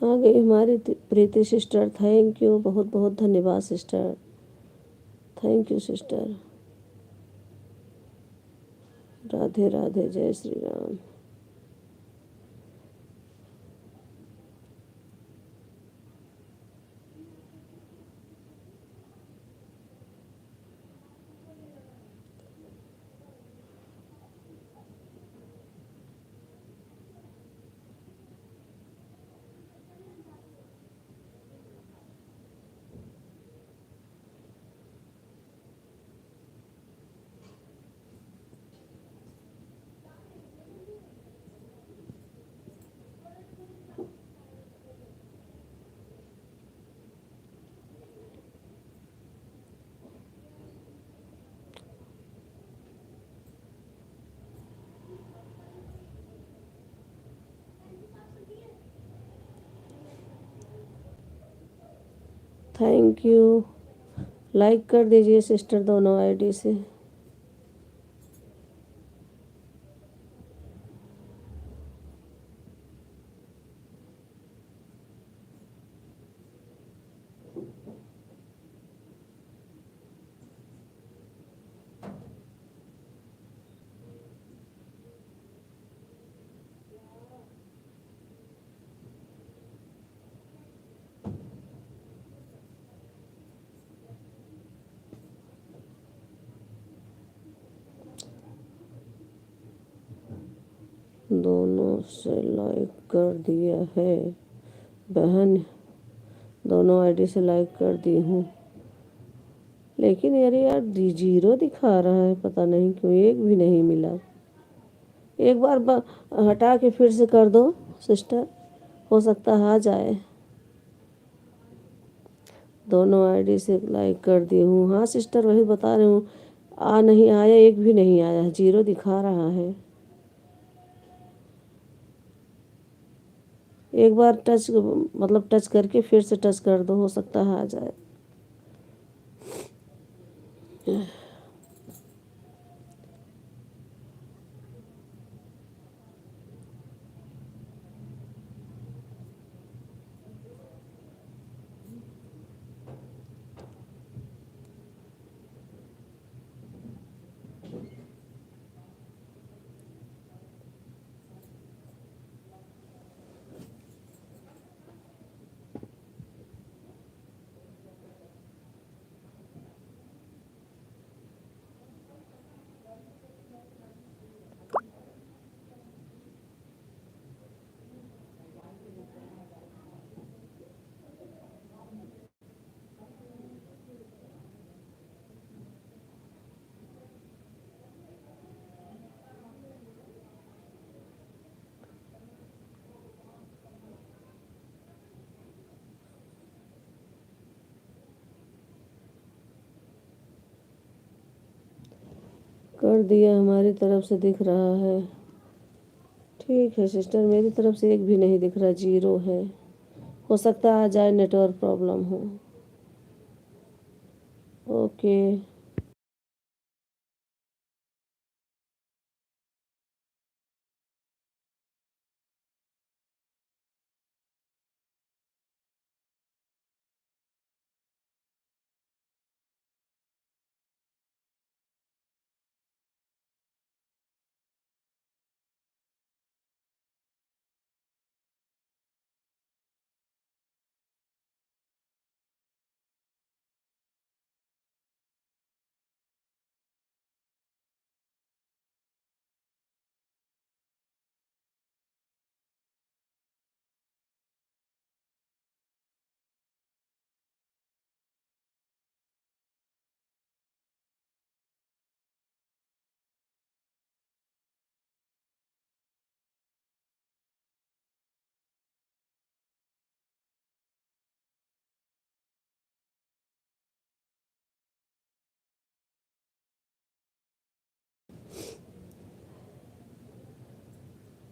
आ गई हमारी प्रीति sister. Thank you, बहुत बहुत धन्यवाद sister. Thank you sister. Radhe Radhe, Jai Shri Ram. Thank you. Like कर दीजिए सिस्टर दोनों आईडी से। दोनों से लाइक कर दिया है बहन, दोनों आईडी से लाइक कर दी हूँ। लेकिन यार यार जीरो दिखा रहा है, पता नहीं क्यों, एक भी नहीं मिला। एक बार हटा के फिर से कर दो सिस्टर, हो सकता है आ जाए। दोनों आईडी से लाइक कर दी हूँ। हाँ सिस्टर, वही बता रही हूँ, आ नहीं आया, एक भी नहीं आया, जीरो दिखा रहा है। एक बार टच मतलब टच करके फिर से टच कर दो, हो सकता है आ जाए। कर दिया, हमारी तरफ से दिख रहा है। ठीक है सिस्टर, मेरी तरफ से एक भी नहीं दिख रहा, जीरो है। हो सकता है आ जाए, नेटवर्क प्रॉब्लम हो। ओके।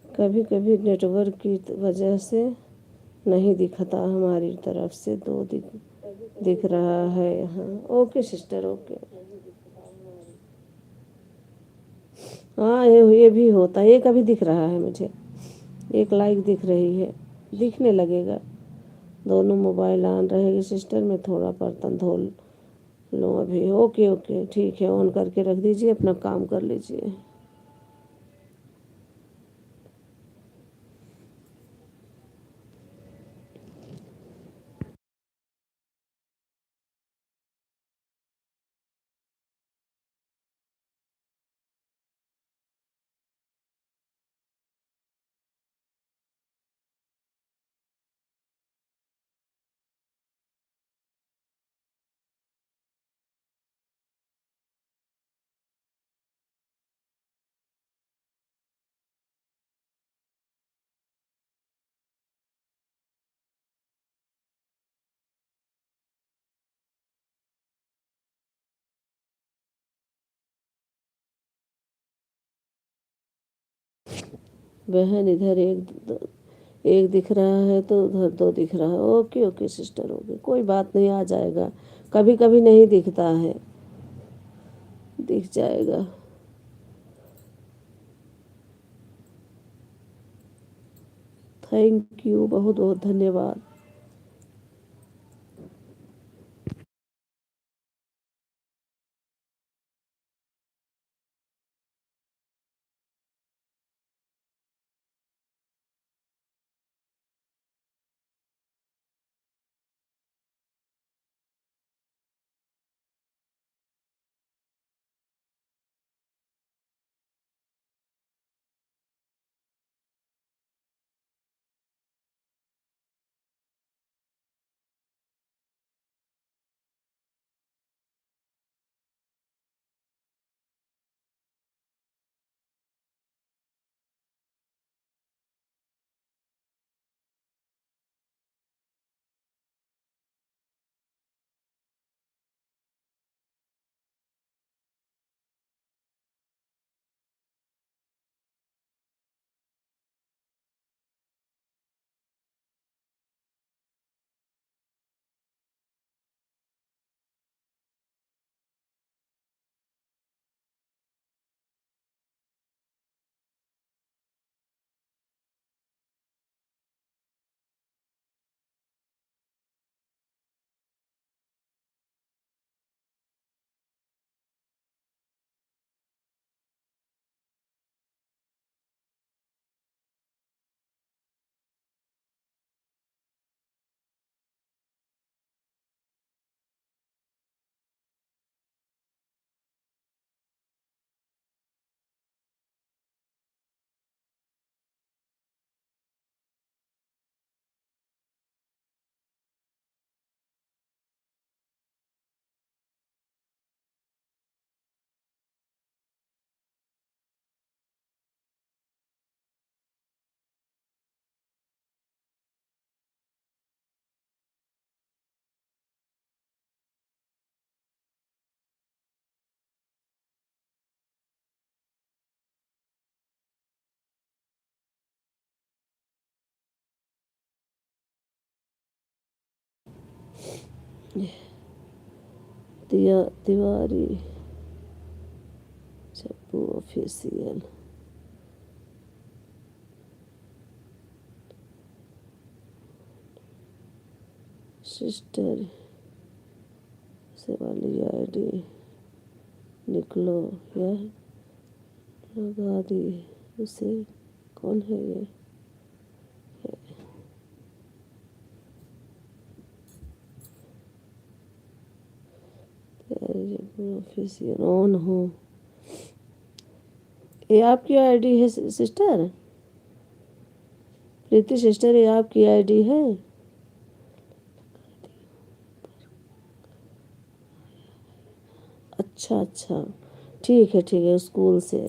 कभी कभी नेटवर्क की वजह से नहीं दिखता, हमारी तरफ से दो दिख रहा है यहाँ। Okay sister, okay. हाँ ये भी होता है, ये कभी दिख रहा है मुझे, एक लाइक दिख रही है, दिखने लगेगा। दोनों मोबाइल ऑन रहेगी सिस्टर। मैं थोड़ा बर्तन धो लूँ अभी। ओके ओके ठीक है, ऑन करके रख दीजिए, अपना काम कर लीजिए। बहन इधर एक दिख रहा है तो उधर दो दिख रहा है। ओके ओके सिस्टर, ओके कोई बात नहीं, आ जाएगा। कभी कभी नहीं दिखता है, दिख जाएगा। थैंक यू, बहुत बहुत धन्यवाद। दिया तिवारी चप्पू ऑफिशियल। सिस्टर से वाली आईडी निकलो या लगा दी उसे। कौन है ये? ऑफिशियल ऑन हो। ये आपकी आईडी है सिस्टर? प्रीति सिस्टर, ये आपकी आईडी है? अच्छा अच्छा, ठीक है, स्कूल से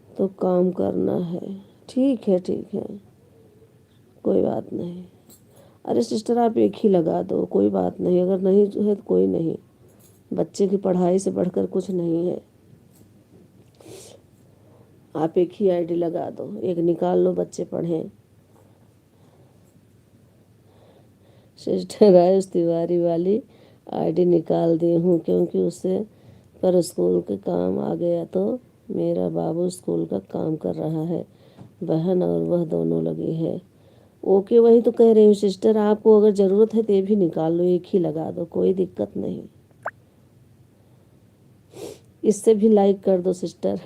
तो काम करना है। ठीक है, कोई बात नहीं। अरे सिस्टर आप एक ही लगा दो, कोई बात नहीं, अगर नहीं है तो कोई नहीं। बच्चे की पढ़ाई से बढ़कर कुछ नहीं है। आप एक ही आईडी लगा दो, एक निकाल लो, बच्चे पढ़ें। सिस्टर आयुष तिवारी वाली आईडी निकाल दी हूँ क्योंकि उससे पर स्कूल के काम आ गया तो मेरा बाबू स्कूल का काम कर रहा है। बहन और वह दोनों लगी है। ओके, वही तो कह रही हूँ सिस्टर, आपको अगर ज़रूरत है तो ये भी निकाल लो, एक ही लगा दो, कोई दिक्कत नहीं। इससे भी लाइक कर दो सिस्टर।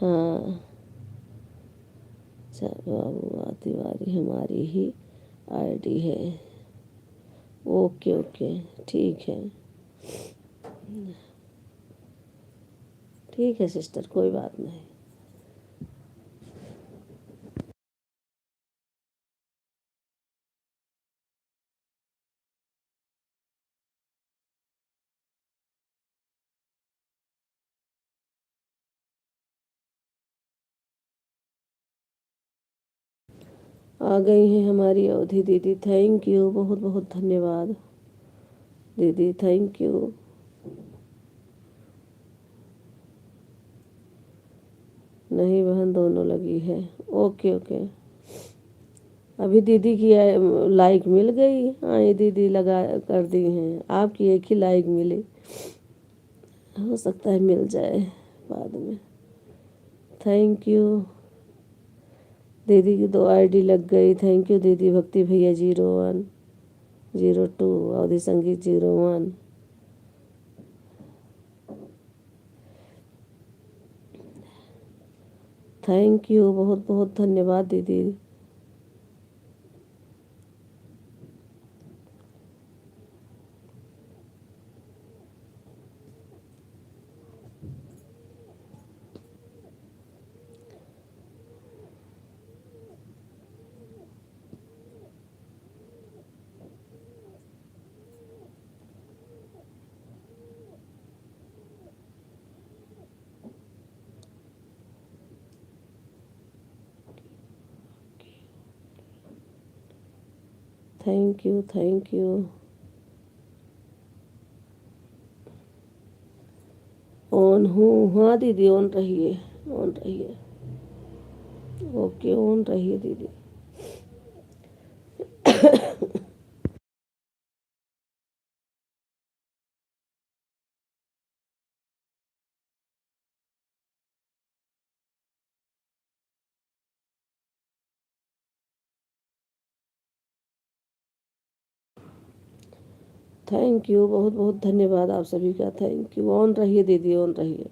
हाँ, चलो अब तिवारी हमारी ही आईडी है। ओके ओके, ठीक है, ठीक है सिस्टर, कोई बात नहीं। आ गई हैं हमारी अवधि दीदी, थैंक यू, बहुत बहुत धन्यवाद दीदी, थैंक यू। नहीं बहन, दोनों लगी है। ओके ओके, अभी दीदी की लाइक मिल गई। हाँ, ये दीदी लगा कर दी हैं, आपकी एक ही लाइक मिली, हो सकता है मिल जाए बाद में। थैंक यू दीदी की 2 आईडी लग गई, थैंक यू दीदी। भक्ति भैया 0102, अवधि संगीत 01। थैंक यू, बहुत बहुत धन्यवाद दीदी। Thank you thank you. On हूँ, हाँ दीदी, ऑन रहिए, ऑन रहिए। ओके, ऑन रहिए दीदी। थैंक यू, बहुत बहुत धन्यवाद आप सभी का, थैंक यू। ऑन रहिए दीदी, ऑन रहिए।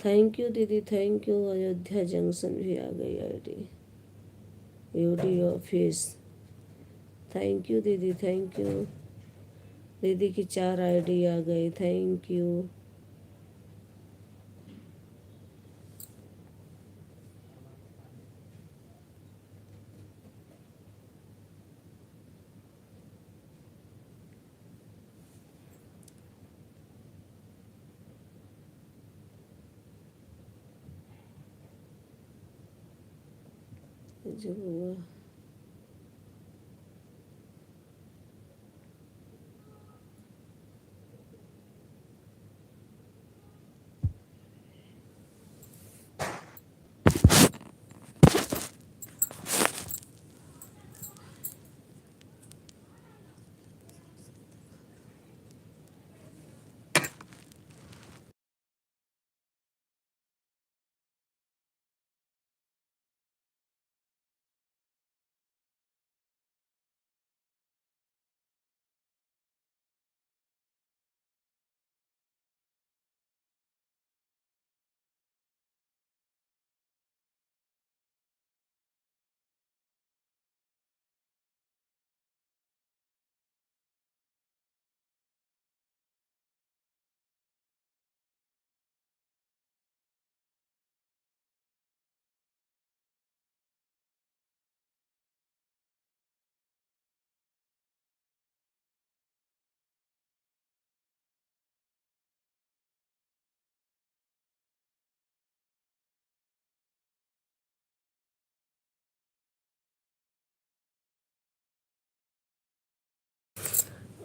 थैंक यू दीदी, थैंक यू। अयोध्या जंक्शन भी आ गई आईडी, यूडी ऑफिस। थैंक यू दीदी, थैंक यू। दीदी की 4 आईडी आ गई, थैंक यू। जो हुआ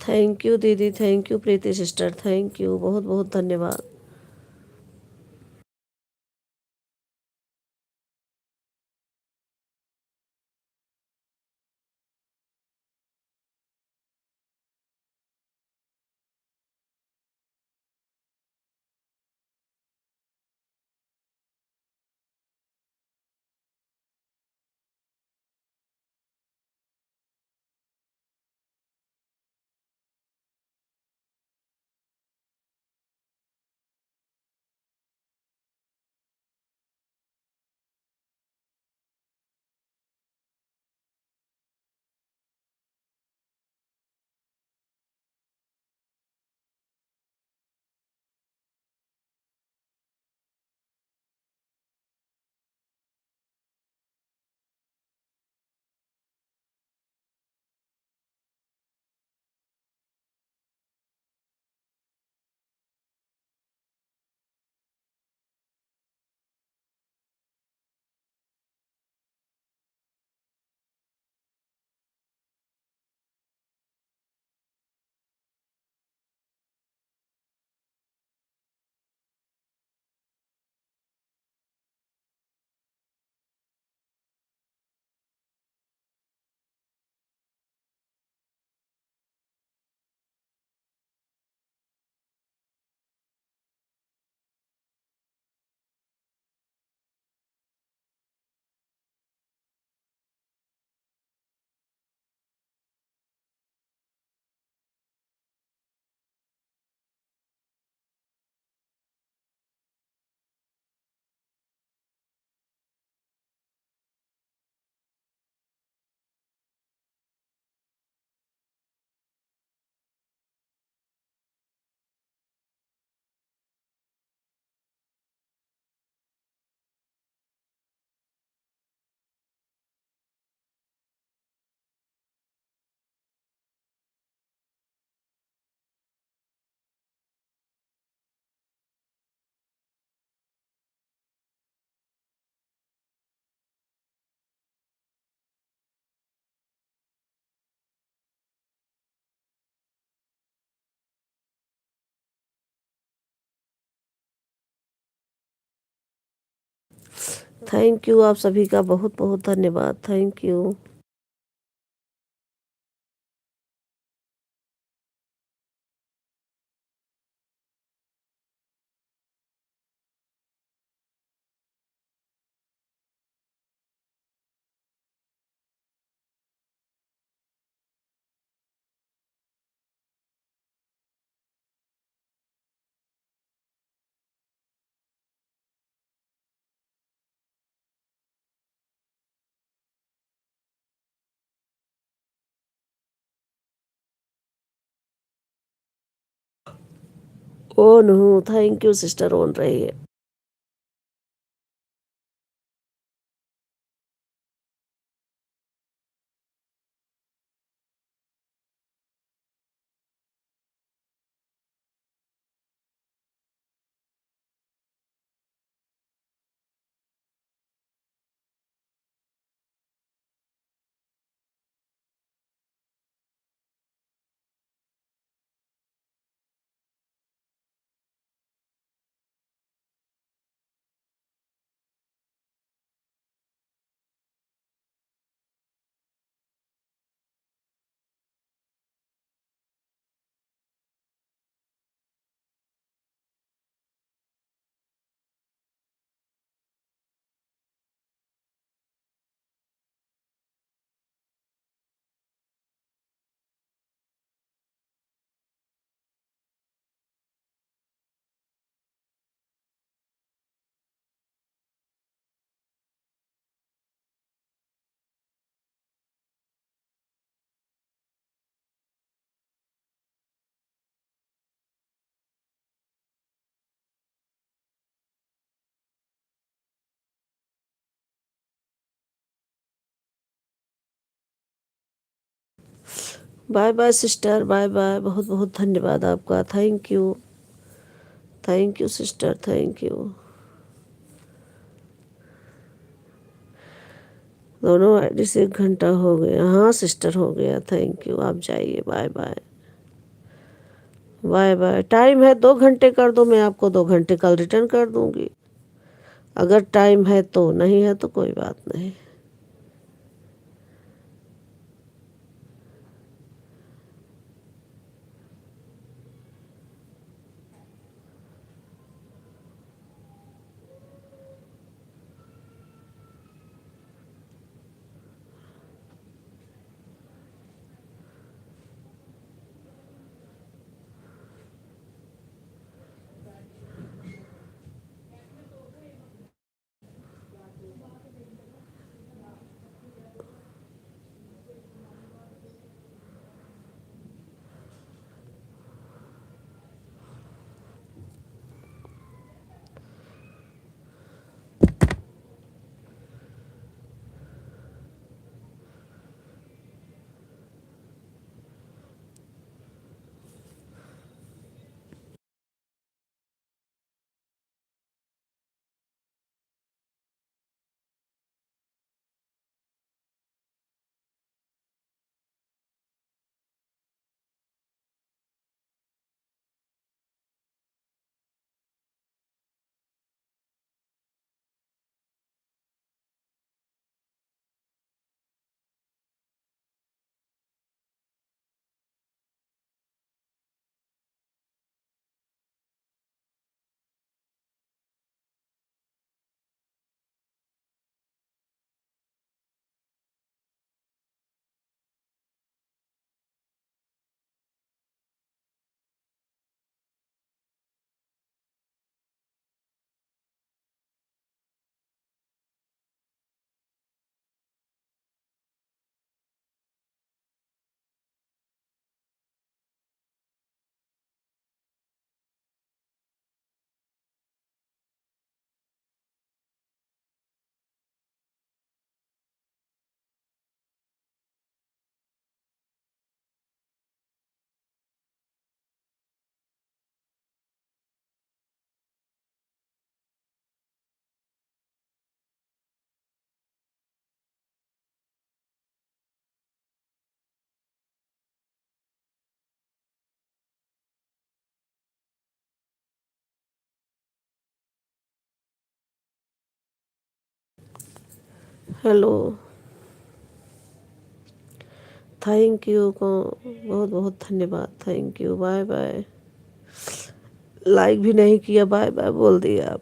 थैंक यू दीदी, thank you Preeti sister, thank you, बहुत बहुत धन्यवाद। थैंक यू आप सभी का बहुत बहुत धन्यवाद, थैंक यू। ओन हूँ, थैंक यू सिस्टर, ओन रही है। Bye bye sister, bye bye, बहुत बहुत धन्यवाद आपका, thank you. Thank you sister, thank you. दोनों आईडी से 1 घंटा हो गया। हाँ सिस्टर, हो गया, थैंक यू। आप जाइए, bye bye. Bye bye. Time है 2 घंटे कर दो, मैं आपको 2 घंटे कल रिटर्न कर दूंगी। अगर टाइम है तो, नहीं है तो कोई बात नहीं। हेलो, थैंक यू को बहुत बहुत धन्यवाद, thank you, bye bye. Like भी नहीं किया, बाय बाय बोल दिया आप।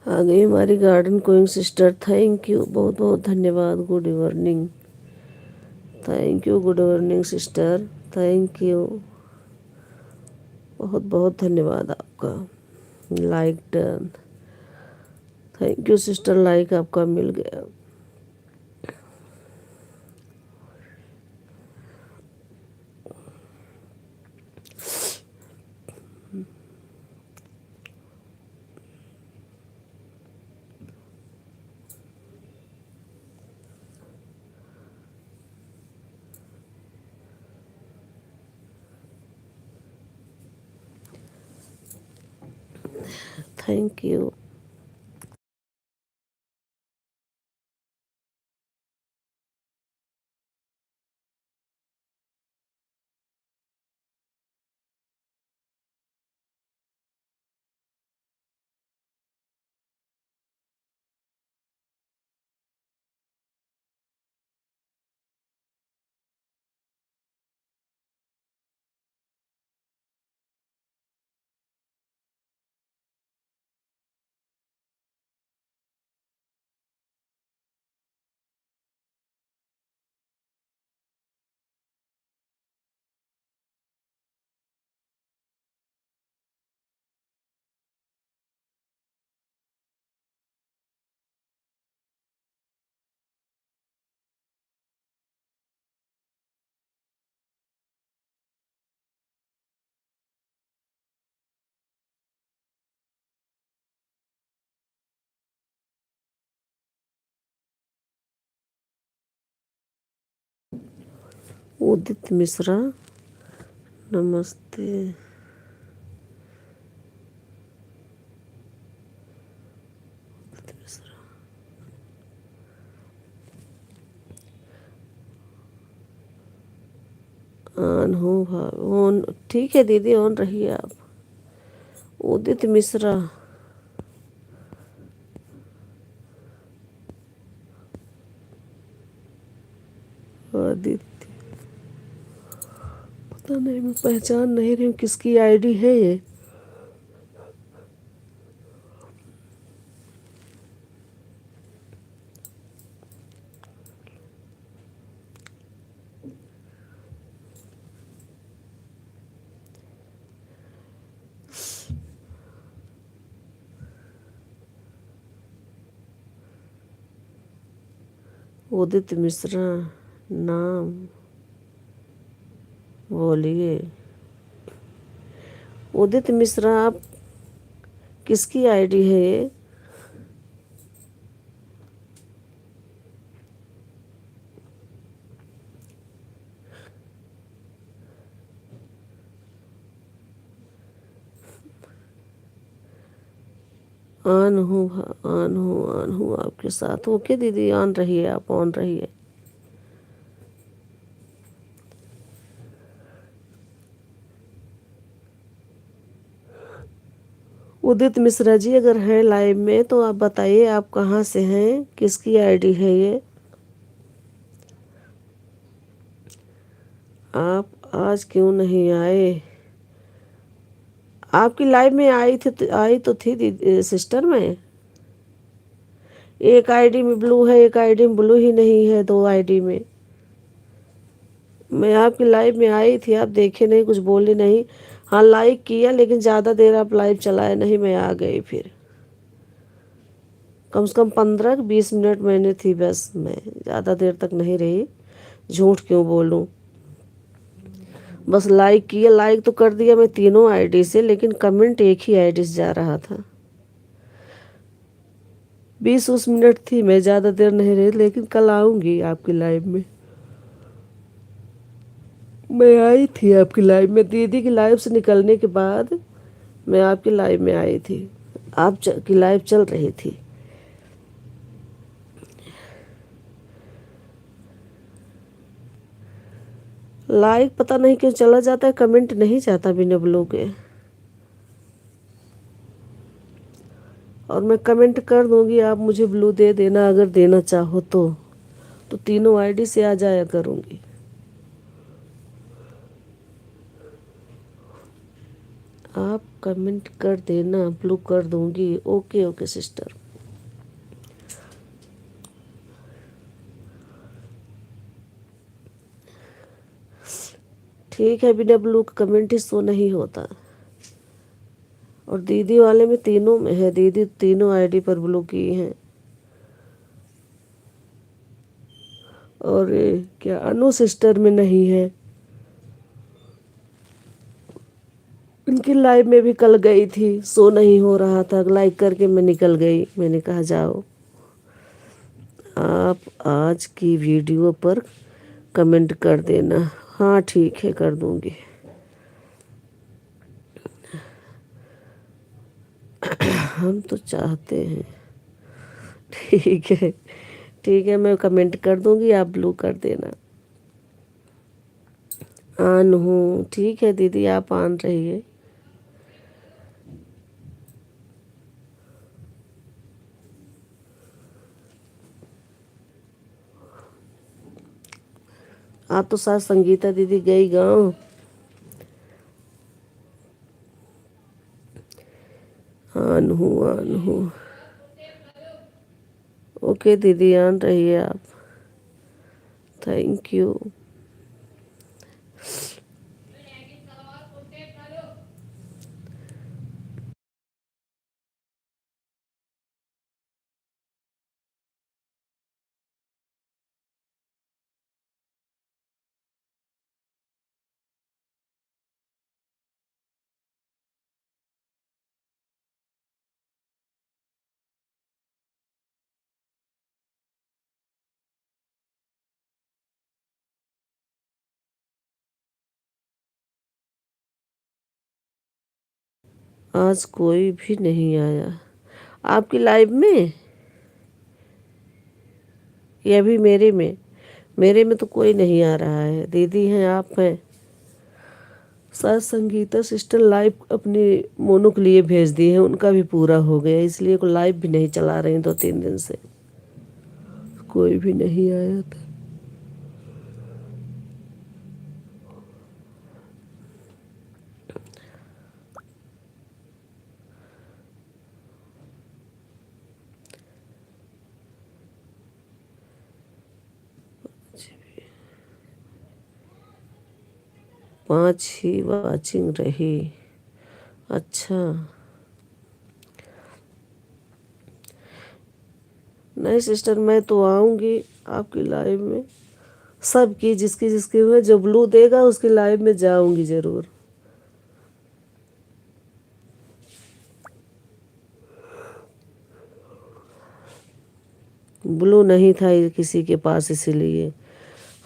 आ गई हमारी garden going sister. Thank you, बहुत बहुत धन्यवाद। Good evening. Thank you, good evening sister. Thank you, बहुत बहुत धन्यवाद आपका। Like done. Thank you sister, like आपका मिल गया। Thank you. उदित मिश्रा, नमस्ते। उदित मिश्रा, ऑन हो ऑन। ठीक है दीदी, ऑन रहिए आप। उदित मिश्रा, आदित्य, पता नहीं, मैं पहचान नहीं रही हूँ किसकी आईडी है ये। उदित मिश्रा नाम बोलिए। उदित मिश्रा, आप किसकी आईडी है ये? ऑन हूँ, ऑन हूँ, ऑन हूँ आपके साथ। ओके दीदी, ऑन रहिए आप, ऑन रहिए। उदित मिश्रा जी, अगर हैं लाइव में तो आप बताइए आप कहाँ से हैं, किसकी आईडी है ये? आप आज क्यों नहीं आए? आपकी लाइव में आई तो थी दीदी सिस्टर में। एक आईडी में ब्लू है, एक आईडी में ब्लू ही नहीं है, दो आईडी में। मैं आपकी लाइव में आई थी, आप देखे नहीं, कुछ बोले नहीं। हाँ, लाइक किया, लेकिन ज़्यादा देर आप लाइव चलाए नहीं, मैं आ गई फिर। कम से कम 15-20 मिनट मैंने थी बस, मैं ज़्यादा देर तक नहीं रही। झूठ क्यों बोलूं। बस लाइक किया, लाइक तो कर दिया मैं तीनों आईडी से, लेकिन कमेंट एक ही आईडी से जा रहा था। 20-20 मिनट थी, मैं ज़्यादा देर नहीं रही, लेकिन कल आऊँगी आपकी लाइव में। मैं आई थी आपकी लाइव में, दीदी की लाइव से निकलने के बाद मैं आपकी लाइव में आई थी। की लाइव चल रही थी। लाइक पता नहीं क्यों चला जाता है, कमेंट नहीं जाता बिना ब्लू के। और मैं कमेंट कर दूंगी, आप मुझे ब्लू दे देना अगर देना चाहो तो तीनों आईडी से आ जाया करूंगी। आप कमेंट कर देना, ब्लू कर दूंगी। Okay okay sister. ठीक है, बिना ब्लू का कमेंट ही शो नहीं होता। और दीदी वाले में तीनों में है, दीदी तीनों आईडी पर ब्लू की हैं। और क्या अनु सिस्टर में नहीं है। उनकी लाइव में भी कल गई थी, शो नहीं हो रहा था, लाइक करके मैं निकल गई। मैंने कहा जाओ, आप आज की वीडियो पर कमेंट कर देना। हाँ ठीक है, कर दूंगी। हम तो चाहते हैं। ठीक है, ठीक है, मैं कमेंट कर दूंगी, आप ब्लू कर देना। ऑन हूँ। ठीक है दीदी, आप ऑन रहिए। आप तो साथ संगीता दीदी गई गाँव। ऑन हूँ, ऑन हूँ। ओके दीदी, ऑन रहिए आप। Thank you. आज कोई भी नहीं आया आपकी लाइव में, या भी मेरे में तो कोई नहीं आ रहा है। दीदी हैं, आप हैं। शायद संगीता सिस्टर लाइव अपनी मोनू के लिए भेज दी है, उनका भी पूरा हो गया, इसलिए को लाइव भी नहीं चला रही 2-3 दिन से। कोई भी नहीं आया था। पांच ही वाचिंग रही। अच्छा, नहीं सिस्टर, मैं तो आऊंगी आपकी लाइव में। सबकी जिसकी जिसकी हुए, जो ब्लू देगा उसकी लाइव में जाऊंगी जरूर। ब्लू नहीं था किसी के पास, इसीलिए।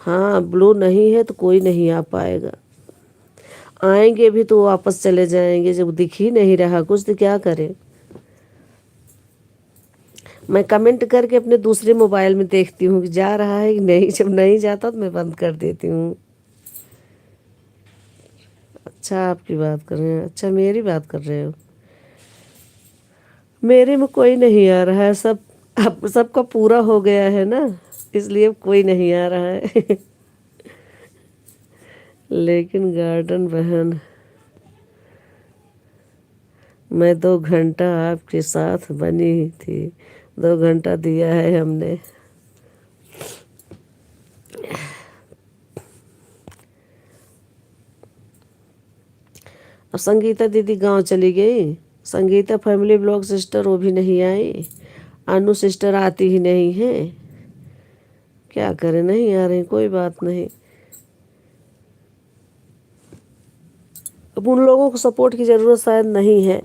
हाँ, ब्लू नहीं है तो कोई नहीं आ पाएगा। आएंगे भी तो वापस चले जाएंगे, जब दिख ही नहीं रहा कुछ तो क्या करें। मैं कमेंट करके अपने दूसरे मोबाइल में देखती हूँ कि जा रहा है कि नहीं। जब नहीं जाता तो मैं बंद कर देती हूँ। अच्छा, आपकी बात कर रहे हैं। अच्छा, मेरी बात कर रहे हो। मेरे में कोई नहीं आ रहा है, सब अब सबका पूरा हो गया है ना, इसलिए कोई नहीं आ रहा है। लेकिन गार्डन बहन, मैं 2 घंटा आपके साथ बनी थी। 2 घंटा दिया है हमने। अब संगीता दीदी गांव चली गई। संगीता फैमिली ब्लॉग सिस्टर वो भी नहीं आई। अनु सिस्टर आती ही नहीं है। क्या करें, नहीं आ रही, कोई बात नहीं। अब उन लोगों को सपोर्ट की ज़रूरत शायद नहीं है।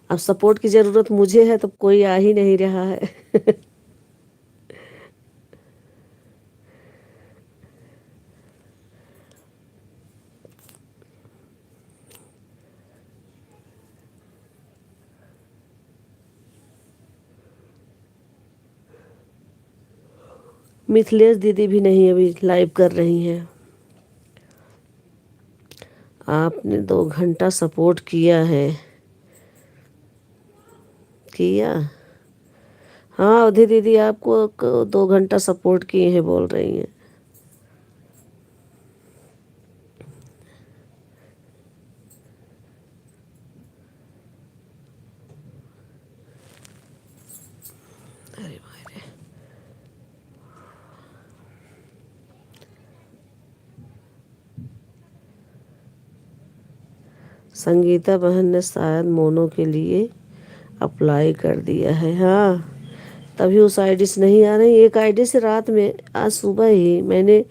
अब सपोर्ट की ज़रूरत मुझे है तो कोई आ ही नहीं रहा है। मिथिलेश दीदी भी नहीं अभी लाइव कर रही हैं। आपने 2 घंटा सपोर्ट किया है। किया। हाँ, अवधि दीदी आपको 2 घंटा सपोर्ट किए हैं बोल रही हैं। संगीता बहन ने शायद मोनो के लिए अप्लाई कर दिया है। हाँ, तभी उस आईडी से नहीं आ रही। एक आईडी से रात में, आज सुबह ही मैंने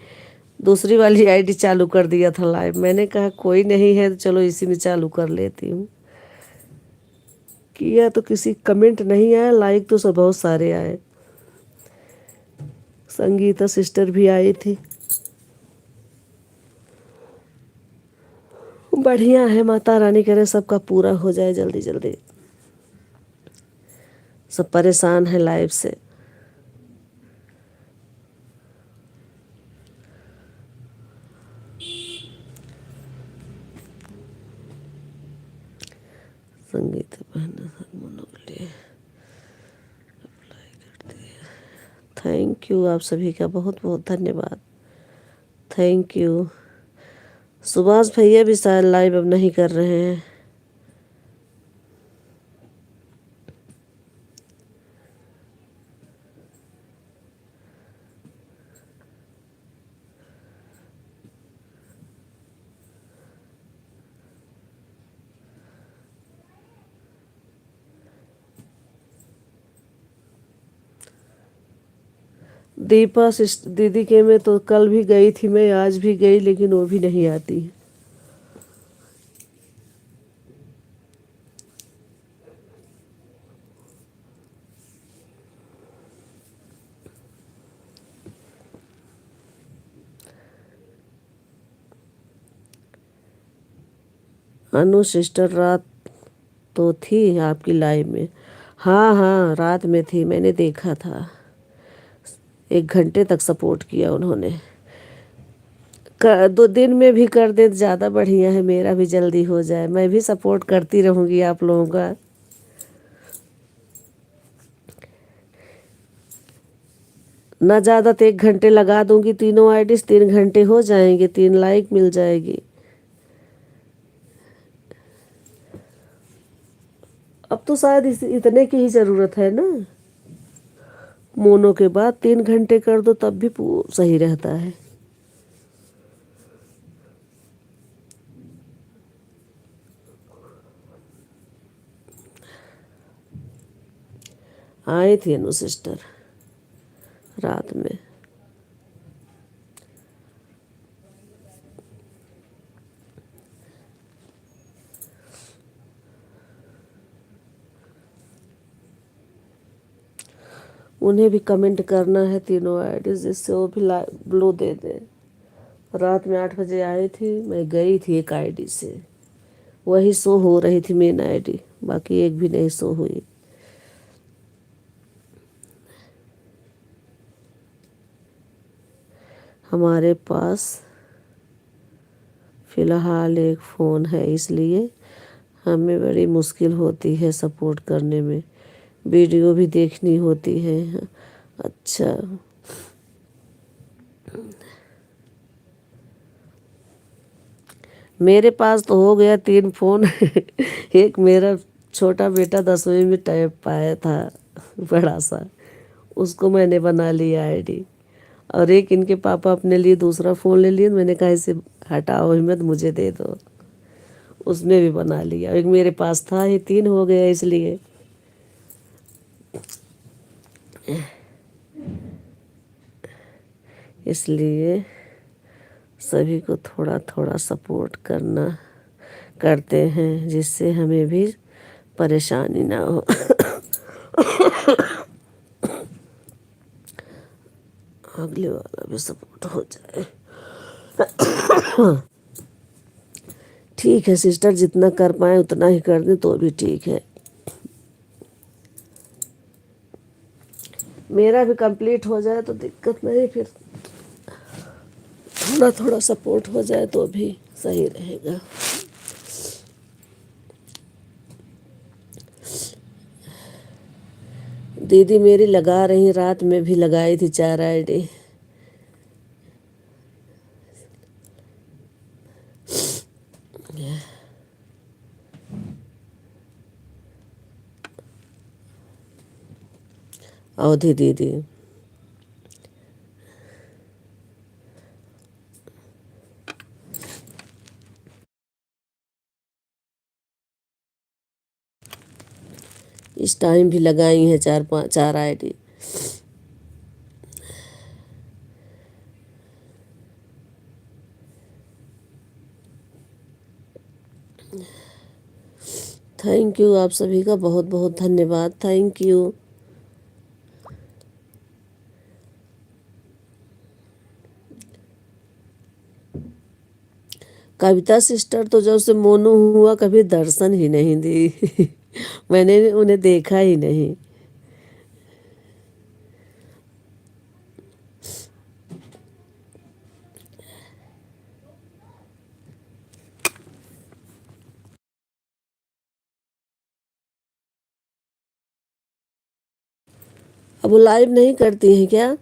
दूसरी वाली आईडी चालू कर दिया था लाइव। मैंने कहा कोई नहीं है तो चलो इसी में चालू कर लेती हूँ। किया तो किसी कमेंट नहीं आया, लाइक तो सब बहुत सारे आए। संगीता सिस्टर भी आई थी। बढ़िया है, माता रानी करे सबका पूरा हो जाए जल्दी जल्दी। सब परेशान है लाइफ से। संगीता बहन ने हारमोनों के लिए अप्लाई कर दिया। थैंक यू, आप सभी का बहुत बहुत धन्यवाद। Thank you. सुभाष भैया भी शायद लाइव अब नहीं कर रहे हैं। दीपा दीदी के में तो कल भी गई थी मैं, आज भी गई, लेकिन वो भी नहीं आती है। अनु सिस्टर रात तो थी आपकी लाइव में। हाँ हाँ, रात में थी, मैंने देखा था। 1 घंटे तक सपोर्ट किया उन्होंने। 2 दिन में भी कर दे तो ज़्यादा बढ़िया है, मेरा भी जल्दी हो जाए। मैं भी सपोर्ट करती रहूँगी आप लोगों का। ना ज़्यादा तो 1 घंटे लगा दूंगी, तीनों आईडी 3 घंटे हो जाएंगे, 3 लाइक मिल जाएगी। अब तो शायद इतने की ही ज़रूरत है ना। मोनो के बाद 3 घंटे कर दो तब भी सही रहता है। आई थी अनु सिस्टर रात में। उन्हें भी कमेंट करना है तीनों आईडी, जिससे वो भी ब्लू दे दे। रात में 8 बजे आई थी, मैं गई थी एक आईडी से, वही शो हो रही थी मेन आईडी, बाकी एक भी नहीं शो हुई। हमारे पास फ़िलहाल एक फ़ोन है, इसलिए हमें बड़ी मुश्किल होती है सपोर्ट करने में। वीडियो भी देखनी होती है। अच्छा, मेरे पास तो हो गया 3 फ़ोन। एक मेरा छोटा बेटा 10वीं में टैब पाया था, बड़ा सा, उसको मैंने बना लिया आईडी। और एक इनके पापा अपने लिए दूसरा फ़ोन ले लिए, मैंने कहा इसे हटाओ हिम्मत, मुझे दे दो। उसमें भी बना लिया। एक मेरे पास था, ये 3 हो गया। इसलिए सभी को थोड़ा थोड़ा सपोर्ट करते हैं, जिससे हमें भी परेशानी ना हो। अगले वाला भी सपोर्ट हो जाए। ठीक है सिस्टर, जितना कर पाए उतना ही कर दें तो भी ठीक है। मेरा भी कंप्लीट हो जाए तो दिक्कत नहीं, फिर थोड़ा थोड़ा सपोर्ट हो जाए तो भी सही रहेगा। दीदी मेरी लगा रही, रात में भी लगाई थी 4 आईडी। अवधि दीदी। इस टाइम भी लगाई हैं 4 आईडी। थैंक यू, आप सभी का बहुत बहुत धन्यवाद। Thank you. कविता सिस्टर तो जब से मोनू हुआ कभी दर्शन ही नहीं दी। मैंने उन्हें देखा ही नहीं। अब वो लाइव नहीं करती हैं क्या?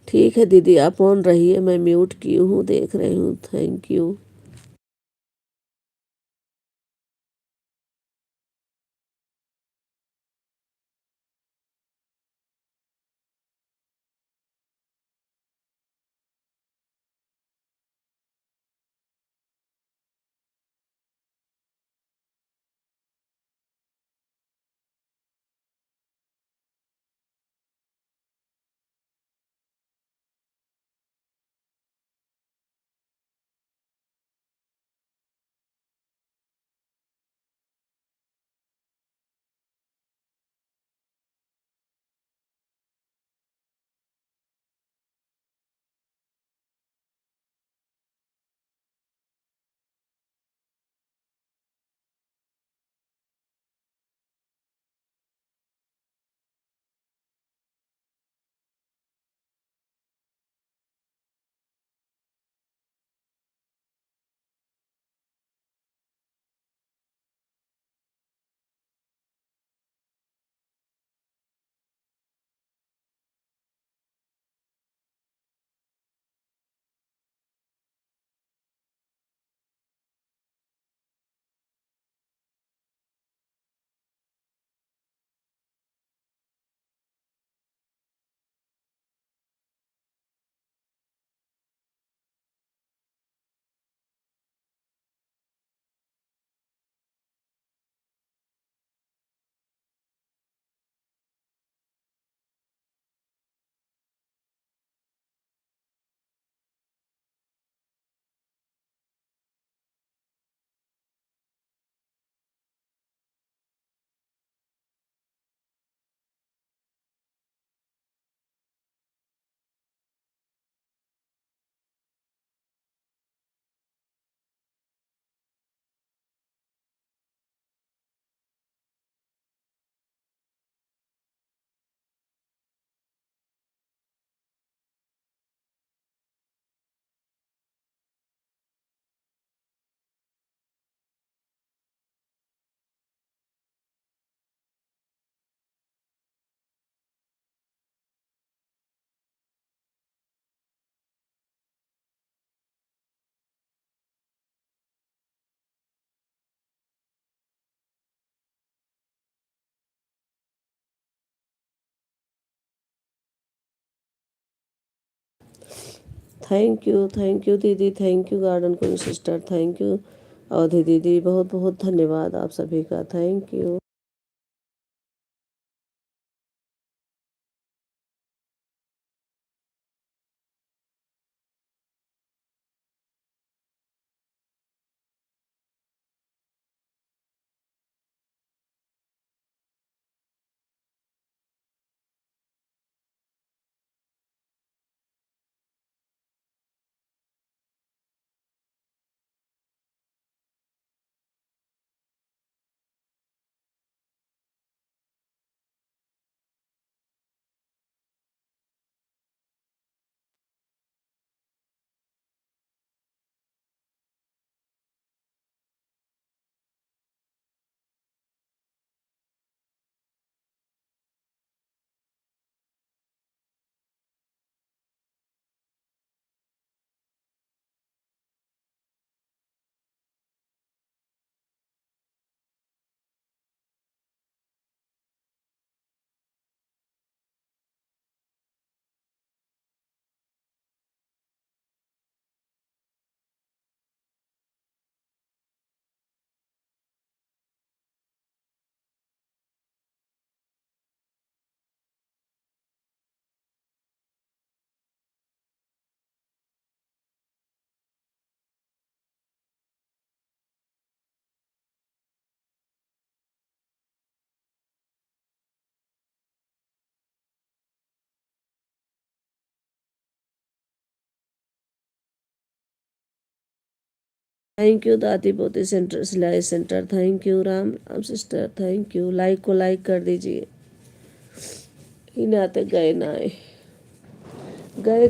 ठीक है दीदी, आप ऑन रहिए, मैं म्यूट की हूँ, देख रही हूँ। Thank you. थैंक यू दीदी, thank you garden queen sister, thank you Avadhi दीदी, बहुत बहुत धन्यवाद आप सभी का। Thank you. थैंक यू दादी पोती सेंटर सिलाई centre, thank you Ram Ram sister, thank you. Like को लाइक कर दीजिए। इन आते गए ना आए गए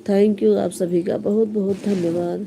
थैंक यू, आप सभी का बहुत बहुत धन्यवाद।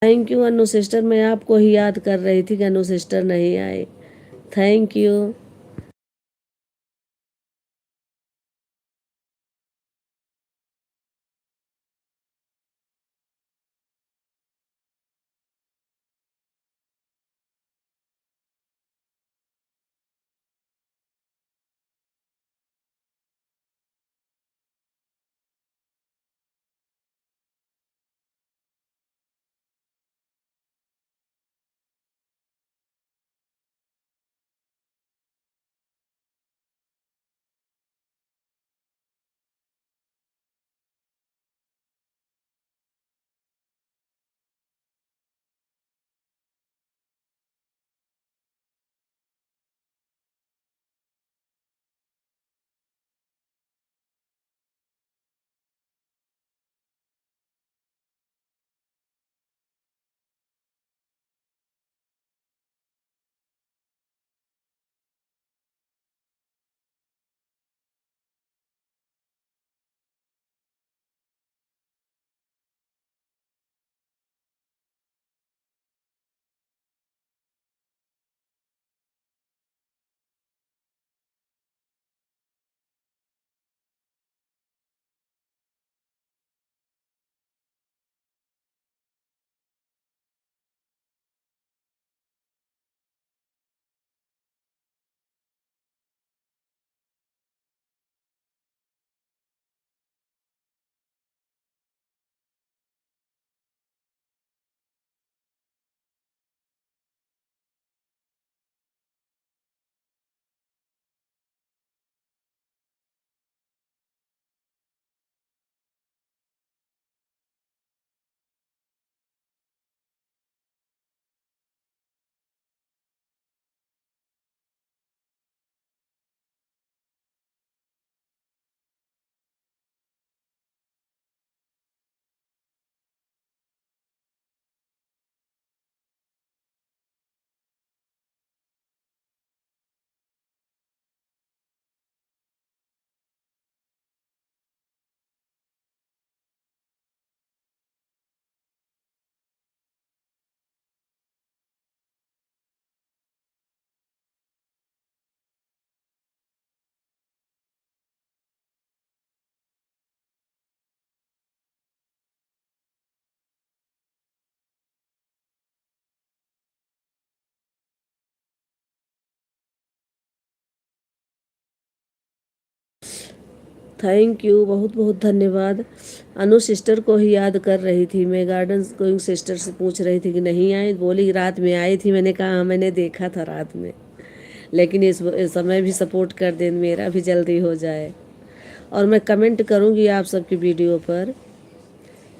थैंक यू अनु सिस्टर, मैं आपको ही याद कर रही थी कि अनु सिस्टर नहीं आए। Thank you. थैंक यू, बहुत बहुत धन्यवाद। अनु सिस्टर को ही याद कर रही थी मैं, गार्डन गोइंग सिस्टर से पूछ रही थी कि नहीं आए, बोली रात में आई थी। मैंने कहा हाँ, मैंने देखा था रात में, लेकिन इस समय भी सपोर्ट कर दें, मेरा भी जल्दी हो जाए। और मैं कमेंट करूँगी आप सबकी वीडियो पर,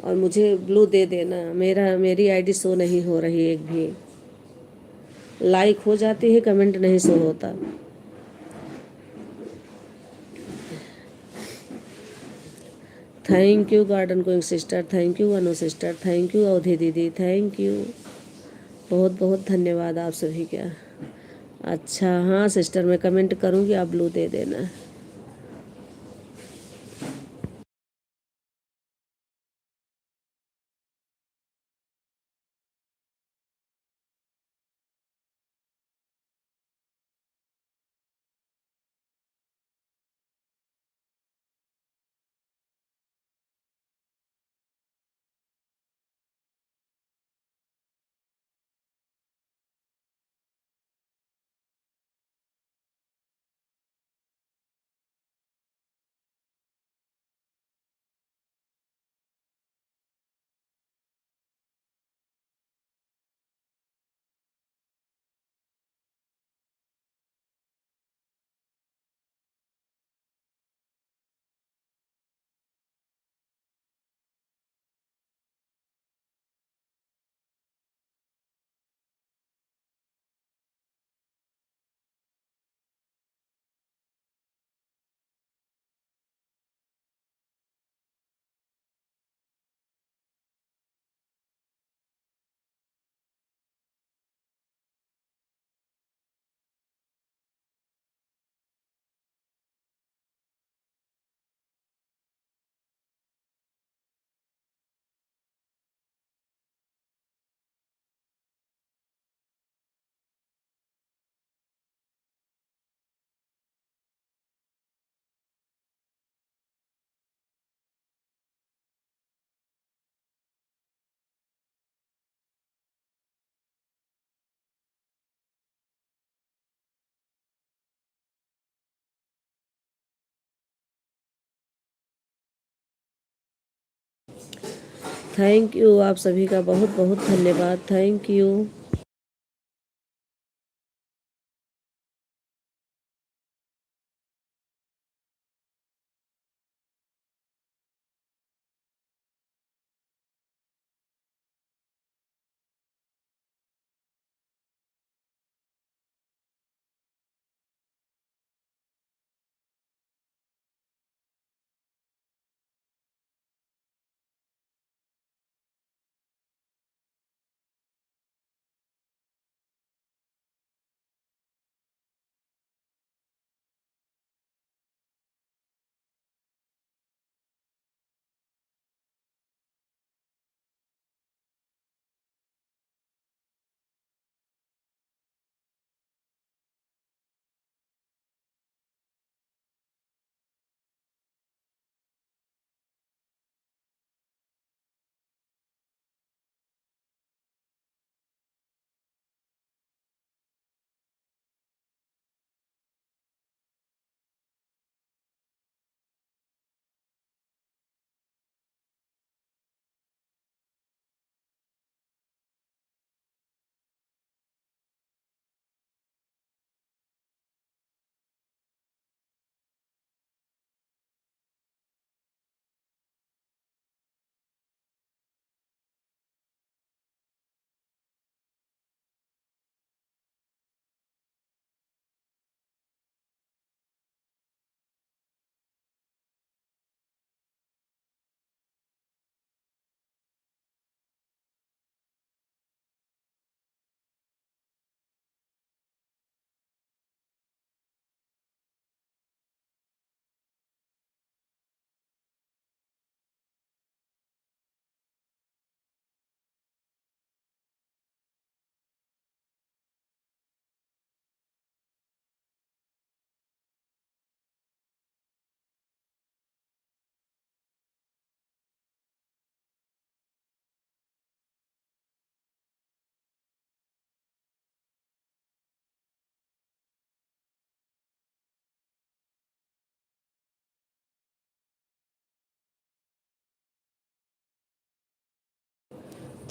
और मुझे ब्लू दे देना। मेरी आईडी शो नहीं हो रही, एक भी लाइक हो जाती है, कमेंट नहीं शो होता। Thank you garden going sister, thank you Anu sister, thank you Avadhi दीदी, थैंक यू, बहुत बहुत धन्यवाद आप सभी का। अच्छा हाँ सिस्टर, मैं कमेंट करूँगी, आप ब्लू दे देना। थैंक यू, आप सभी का बहुत बहुत धन्यवाद। Thank you.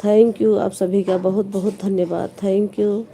थैंक यू, आप सभी का बहुत बहुत धन्यवाद। Thank you.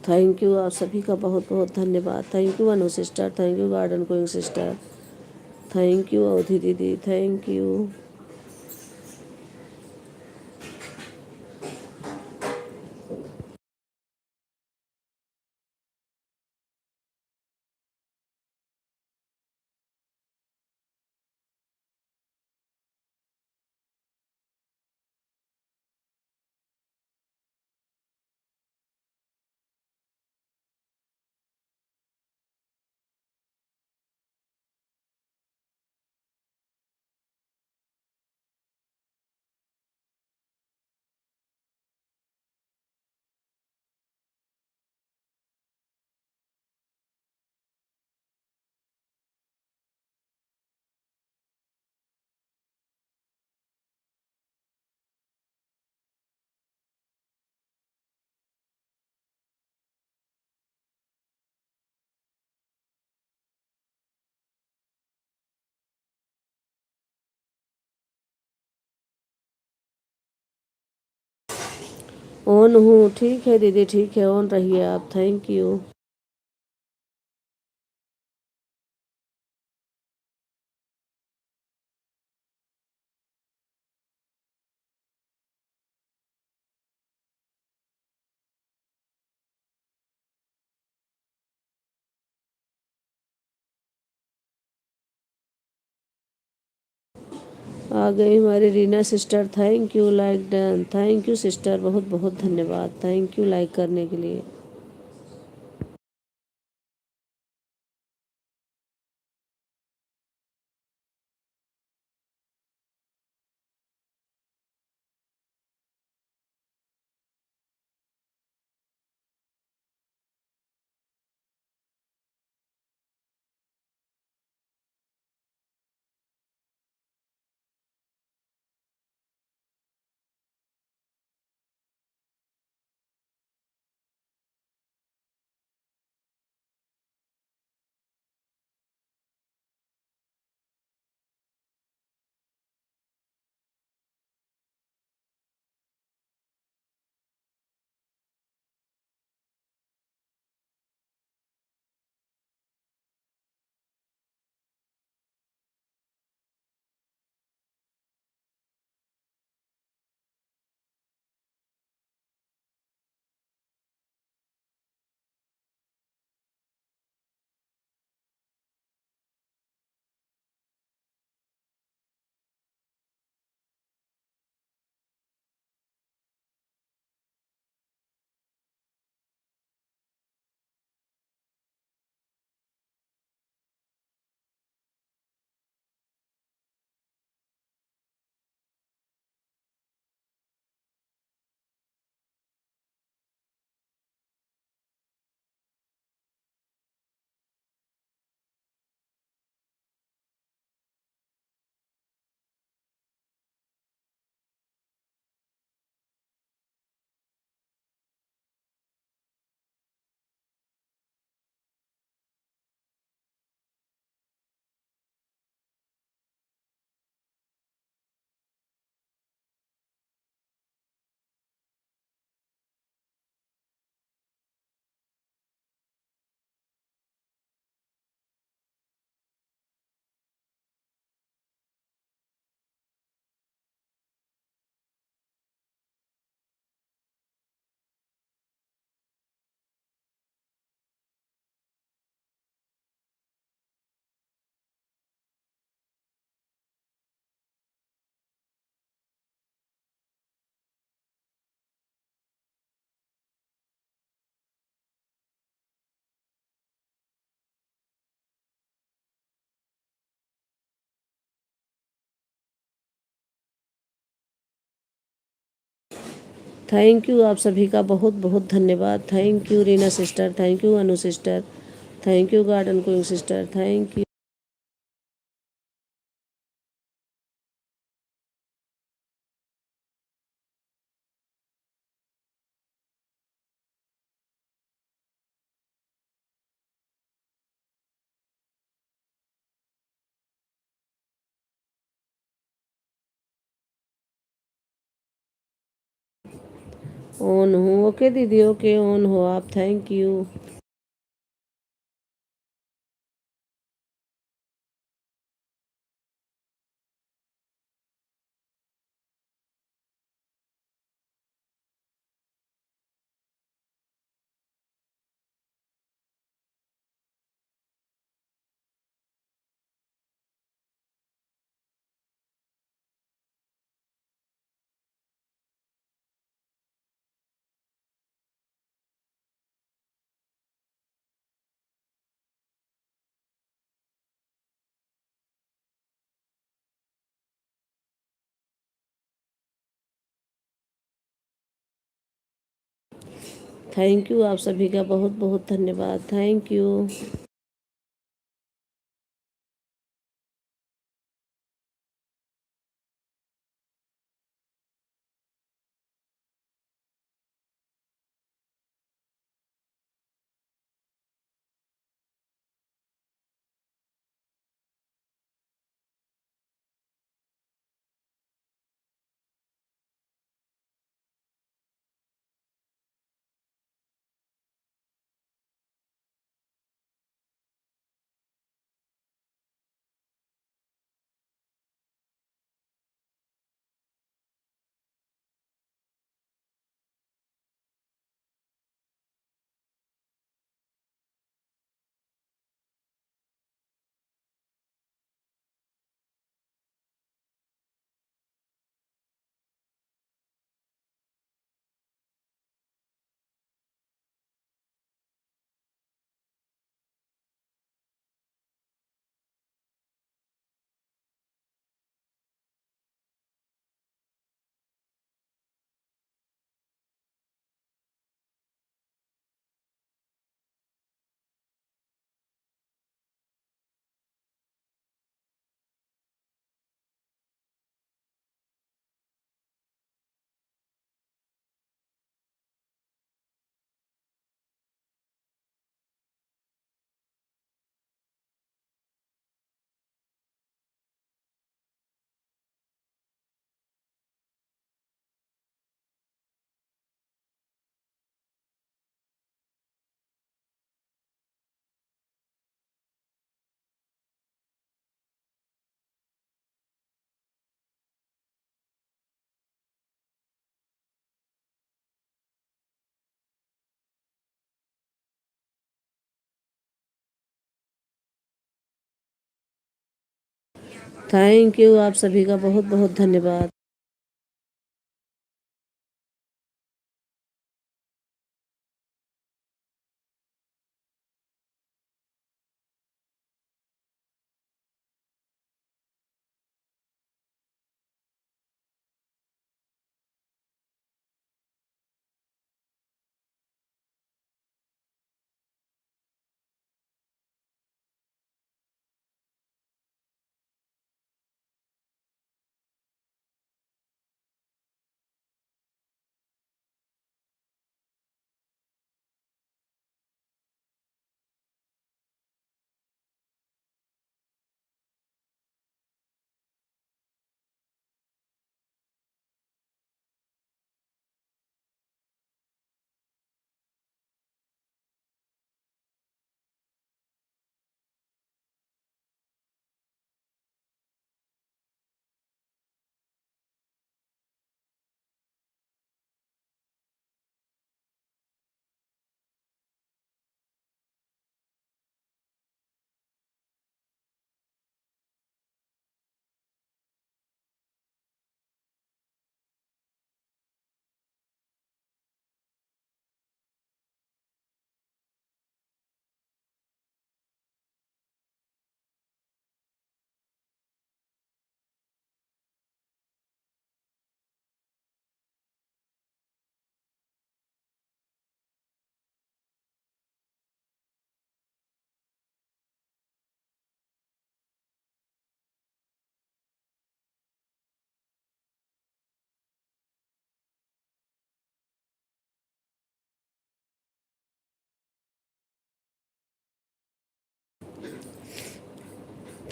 थैंक यू, आप सभी का बहुत बहुत धन्यवाद। Thank you Anu sister, thank you garden queen sister, thank you Avadhi दीदी, थैंक यू। ऑन हूँ, ठीक है दीदी, ठीक है, ऑन रहिए आप, थैंक यू। आ गई हमारी Reena sister, thank you, like done, thank you sister, बहुत बहुत धन्यवाद, थैंक यू लाइक करने के लिए। थैंक यू आप सभी का बहुत बहुत धन्यवाद, thank you Reena sister, thank you Anu sister, thank you garden queen sister, thank you. On हूँ, ओके दीदी, ओके, ऑन हो आप, थैंक यू। थैंक यू, आप सभी का बहुत बहुत धन्यवाद। Thank you. थैंक यू, आप सभी का बहुत बहुत धन्यवाद।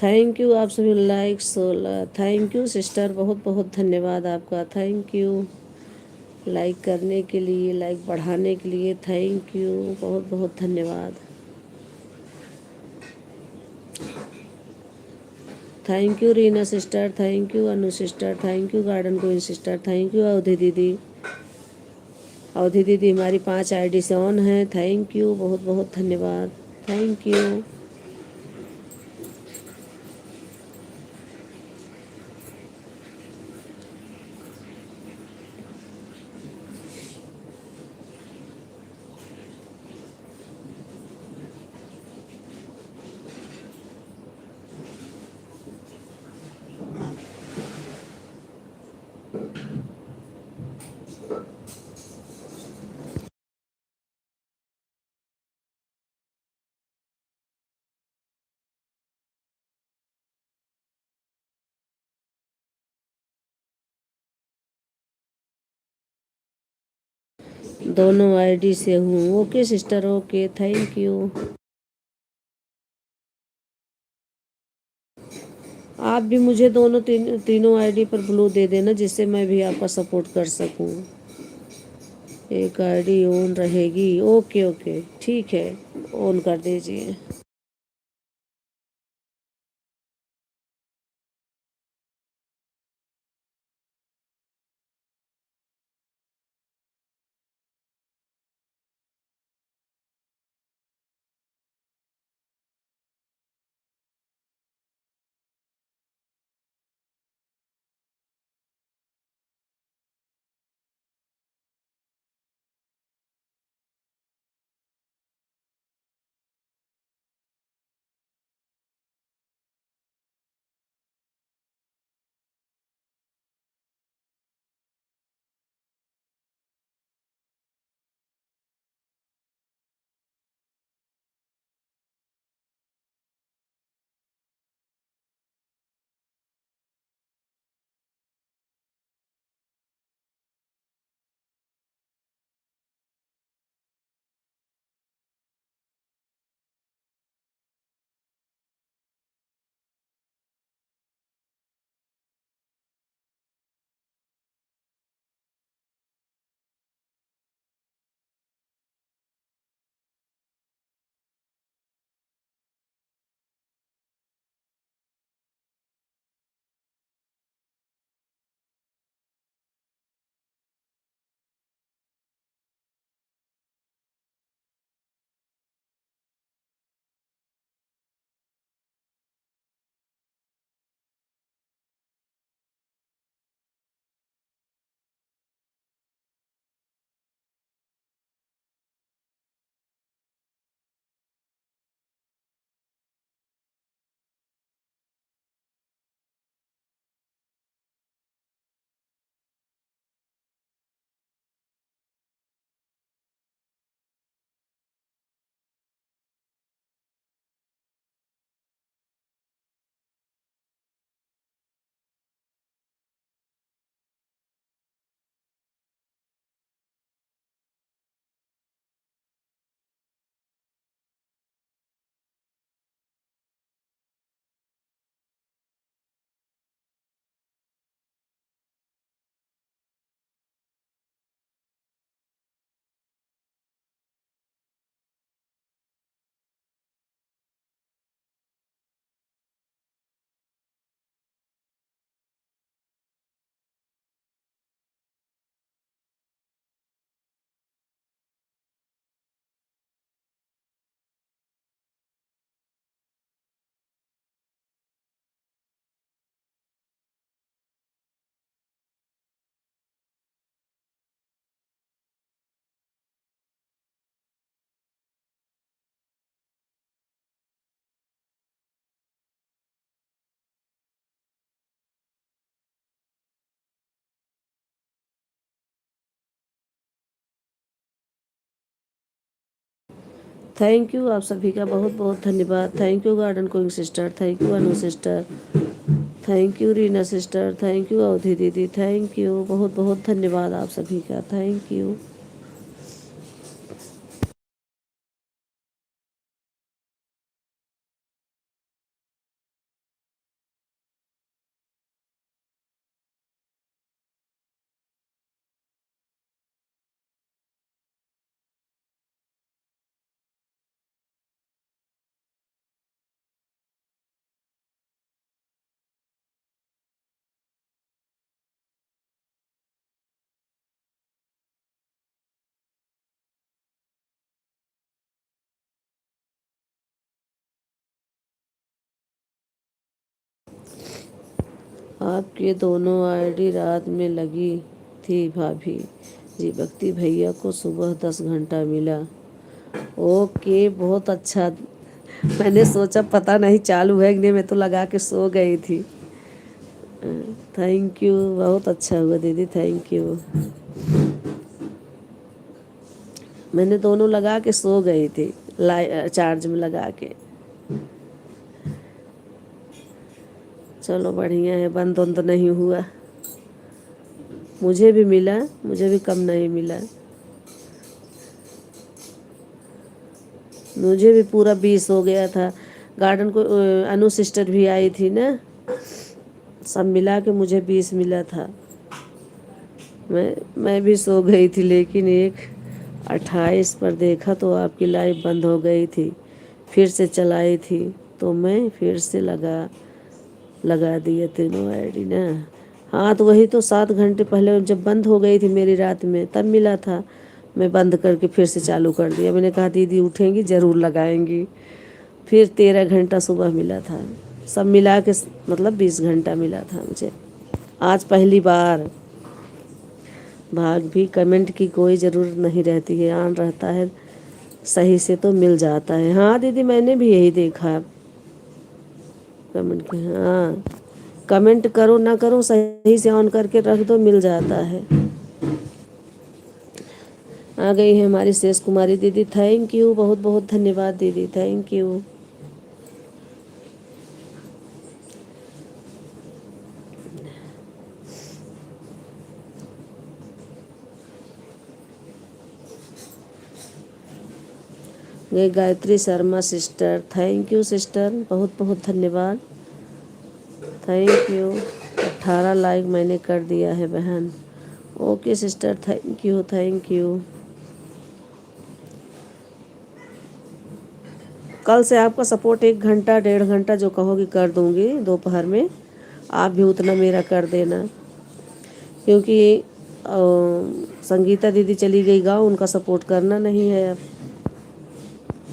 थैंक यू, आप सभी लाइक 16। थैंक यू सिस्टर, बहुत बहुत धन्यवाद आपका। थैंक यू लाइक करने के लिए, लाइक बढ़ाने के लिए। थैंक यू, बहुत बहुत धन्यवाद। Thank you Reena sister, thank you Anu sister, thank you garden queen sister, thank you Avadhi दीदी। अवधि दीदी हमारी 5 आईडी से ऑन है। थैंक यू, बहुत बहुत धन्यवाद। Thank you. दोनों आईडी से हूँ। Okay sister, okay, thank you. आप भी मुझे तीनों आईडी पर ब्लू दे देना, जिससे मैं भी आपका सपोर्ट कर सकूँ। एक आईडी ऑन रहेगी। ओके ओके, ठीक है, ऑन कर दीजिए। थैंक यू, आप सभी का बहुत बहुत धन्यवाद। Thank you garden queen sister, thank you Anu sister, thank you Reena sister, thank you Avadhi दीदी, थैंक यू, बहुत बहुत धन्यवाद आप सभी का, थैंक यू। आपके दोनों आईडी रात में लगी थी भाभी जी। भक्ति भैया को सुबह 10 घंटा मिला। ओके, बहुत अच्छा। मैंने सोचा पता नहीं चालू है कि नहीं, मैं तो लगा के सो गई थी। थैंक यू, बहुत अच्छा हुआ दीदी, थैंक यू। मैंने दोनों लगा के सो गई थी, चार्ज में लगा के। चलो बढ़िया है, बंद उंद नहीं हुआ। मुझे भी मिला, मुझे भी कम नहीं मिला। मुझे भी पूरा 20 हो गया था। गार्डन को अनु सिस्टर भी आई थी ना, सब मिला के मुझे 20 मिला था। मैं भी सो गई थी, लेकिन एक 28 पर देखा तो आपकी लाइव बंद हो गई थी। फिर से चलाई थी तो मैं फिर से लगा दिए तीनों आईडी ना। हाँ तो वही तो 7 घंटे पहले जब बंद हो गई थी मेरी रात में, तब मिला था। मैं बंद करके फिर से चालू कर दिया। मैंने कहा दीदी उठेंगी ज़रूर लगाएंगी। फिर 13 घंटा सुबह मिला था, सब मिला के मतलब 20 घंटा मिला था मुझे आज पहली बार। भाग भी कमेंट की कोई ज़रूरत नहीं रहती है, ऑन रहता है सही से तो मिल जाता है। हाँ दीदी मैंने भी यही देखा कमेंट के। हाँ कमेंट करो ना करो, सही से ऑन करके रख दो, मिल जाता है। आ गई है हमारी शेष कुमारी दीदी, थैंक यू, बहुत बहुत धन्यवाद दीदी, थैंक यू। ये Gayatri Sharma sister, thank you sister, बहुत बहुत धन्यवाद, थैंक यू। 18 लाइक मैंने कर दिया है बहन। Okay sister, thank you thank you. कल से आपका सपोर्ट 1 घंटा 1.5 घंटा जो कहोगी कर दूंगी दोपहर में। आप भी उतना मेरा कर देना, क्योंकि संगीता दीदी चली गई गाँव, उनका सपोर्ट करना नहीं है अब।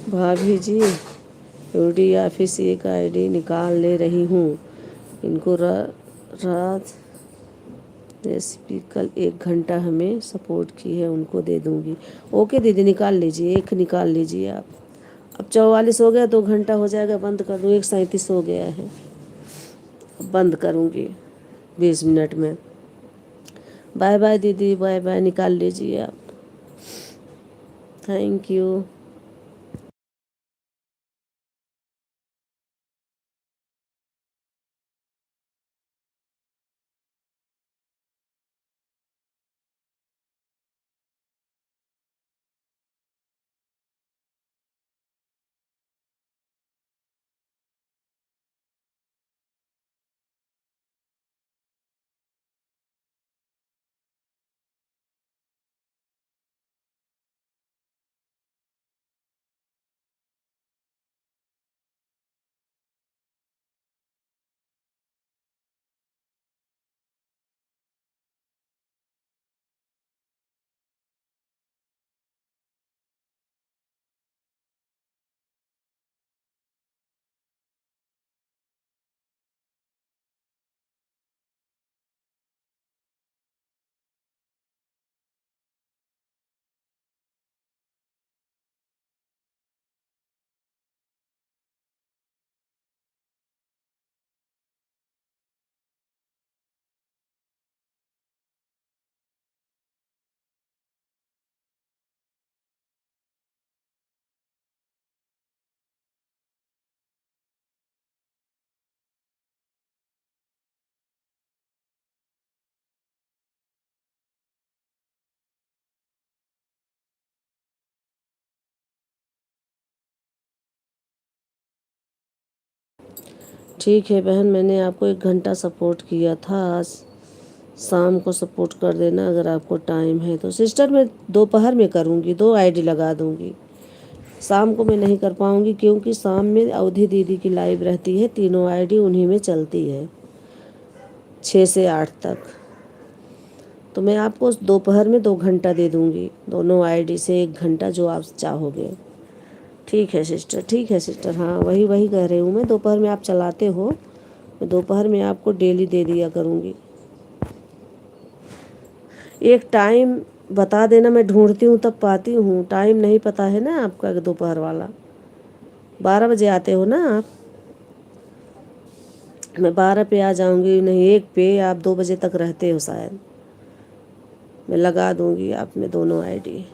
भाभी जी यूडी ऑफिस एक आईडी निकाल ले रही हूँ, इनको रात रेसिपी कल 1 घंटा हमें सपोर्ट की है, उनको दे दूँगी। ओके दीदी निकाल लीजिए, एक निकाल लीजिए आप। अब 44 हो गया, 2 घंटा हो जाएगा, बंद कर दूँ। 1:37 हो गया है, अब बंद करूँगी 20 मिनट में। बाय बाय दीदी, बाय बाय, निकाल लीजिए आप, थैंक यू। ठीक है बहन, मैंने आपको 1 घंटा सपोर्ट किया था, आज शाम को सपोर्ट कर देना अगर आपको टाइम है तो। सिस्टर मैं दोपहर में करूँगी, 2 आईडी लगा दूँगी। शाम को मैं नहीं कर पाऊँगी, क्योंकि शाम में अवधि दीदी की लाइव रहती है, तीनों आईडी उन्हीं में चलती है 6 से 8 तक। तो मैं आपको दोपहर में 2 घंटा दे दूँगी, दोनों आईडी से 1 घंटा, जो आप चाहोगे। ठीक है सिस्टर, ठीक है सिस्टर, हाँ वही वही कह रही हूँ मैं, दोपहर में आप चलाते हो, मैं दोपहर में आपको डेली दे दिया करूँगी। एक टाइम बता देना, मैं ढूंढती हूँ तब पाती हूँ, टाइम नहीं पता है ना आपका दोपहर वाला। 12 बजे आते हो ना आप, मैं 12 पे आ जाऊँगी, नहीं 1 पे, आप 2 बजे तक रहते हो शायद। मैं लगा दूँगी आप में दोनों आईडी।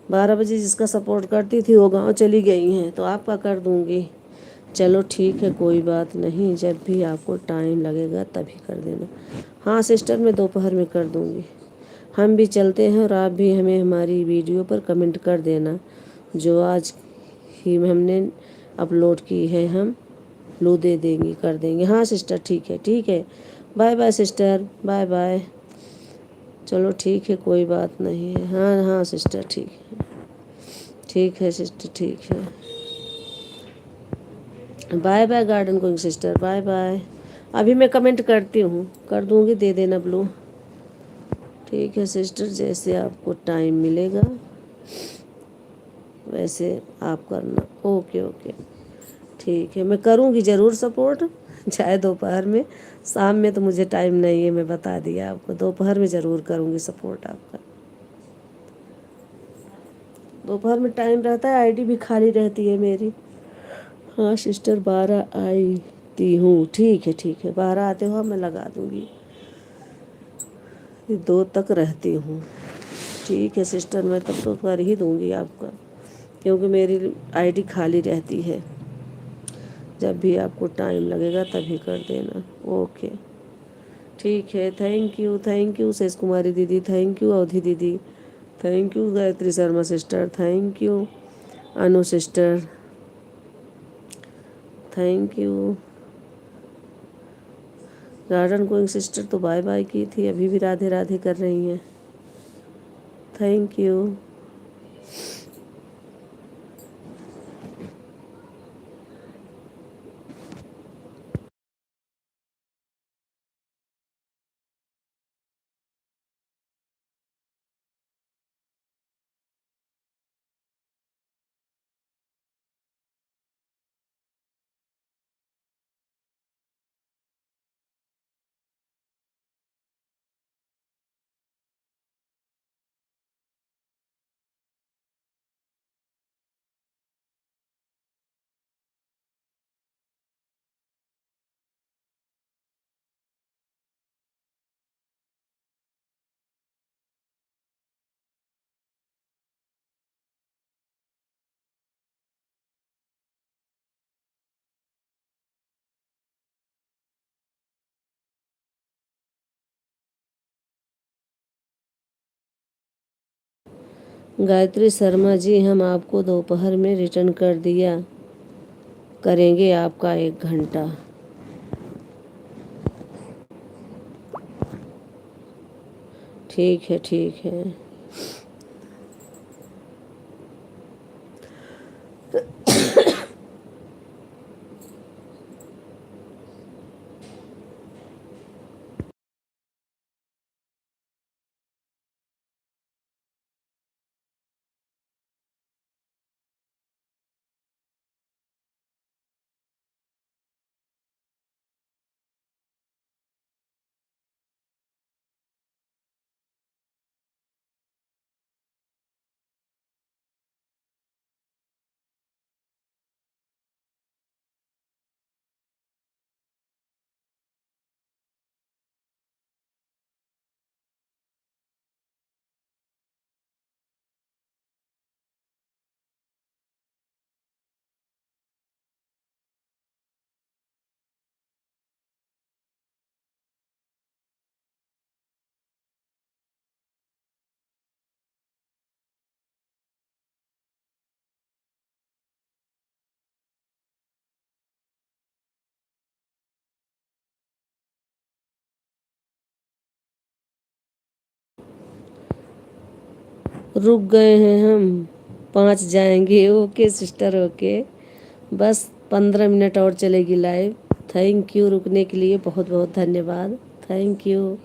12 बजे जिसका सपोर्ट करती थी वो गांव चली गई हैं, तो आपका कर दूँगी। चलो ठीक है, कोई बात नहीं, जब भी आपको टाइम लगेगा तभी कर देना। हाँ सिस्टर, मैं दोपहर में कर दूँगी। हम भी चलते हैं और आप भी हमें हमारी वीडियो पर कमेंट कर देना जो आज ही हमने अपलोड की है, हम लो दे देंगी, कर देंगे। हाँ सिस्टर, ठीक है, ठीक है। Bye bye sister, bye bye. चलो ठीक है, कोई बात नहीं है। हाँ हाँ सिस्टर, ठीक है, ठीक है सिस्टर, ठीक है। Bye bye garden going sister, bye bye. अभी मैं कमेंट करती हूँ, कर दूँगी, दे देना ब्लू। ठीक है सिस्टर, जैसे आपको टाइम मिलेगा वैसे आप करना। ओके ओके, ठीक है, मैं करूँगी ज़रूर सपोर्ट, चाहे दोपहर में, शाम में तो मुझे टाइम नहीं है, मैं बता दिया आपको, दोपहर में ज़रूर करूँगी सपोर्ट आपका। दोपहर में टाइम रहता है, आईडी भी खाली रहती है मेरी। हाँ सिस्टर, 12 आती हूँ, ठीक है ठीक है, 12 आते हो, मैं लगा दूँगी। 2 तक रहती हूँ। ठीक है सिस्टर, मैं तब तो कर ही दूँगी आपका, क्योंकि मेरी आईडी खाली रहती है। जब भी आपको टाइम लगेगा तभी कर देना। ओके, ठीक है, थैंक यू शेष कुमारी दीदी, थैंक यू अवधि दीदी, thank you Gayatri Sharma sister, thank you Anu sister, thank you. Garden going sister तो बाय बाय की थी, अभी भी राधे राधे कर रही हैं। Thank you. गायत्री शर्मा जी, हम आपको दोपहर में रिटर्न कर दिया करेंगे आपका 1 घंटा। ठीक है, ठीक है। रुक गए हैं हम, 5 जाएंगे। ओके सिस्टर, ओके, बस 15 मिनट और चलेगी लाइव। थैंक यू, रुकने के लिए बहुत बहुत धन्यवाद, थैंक यू।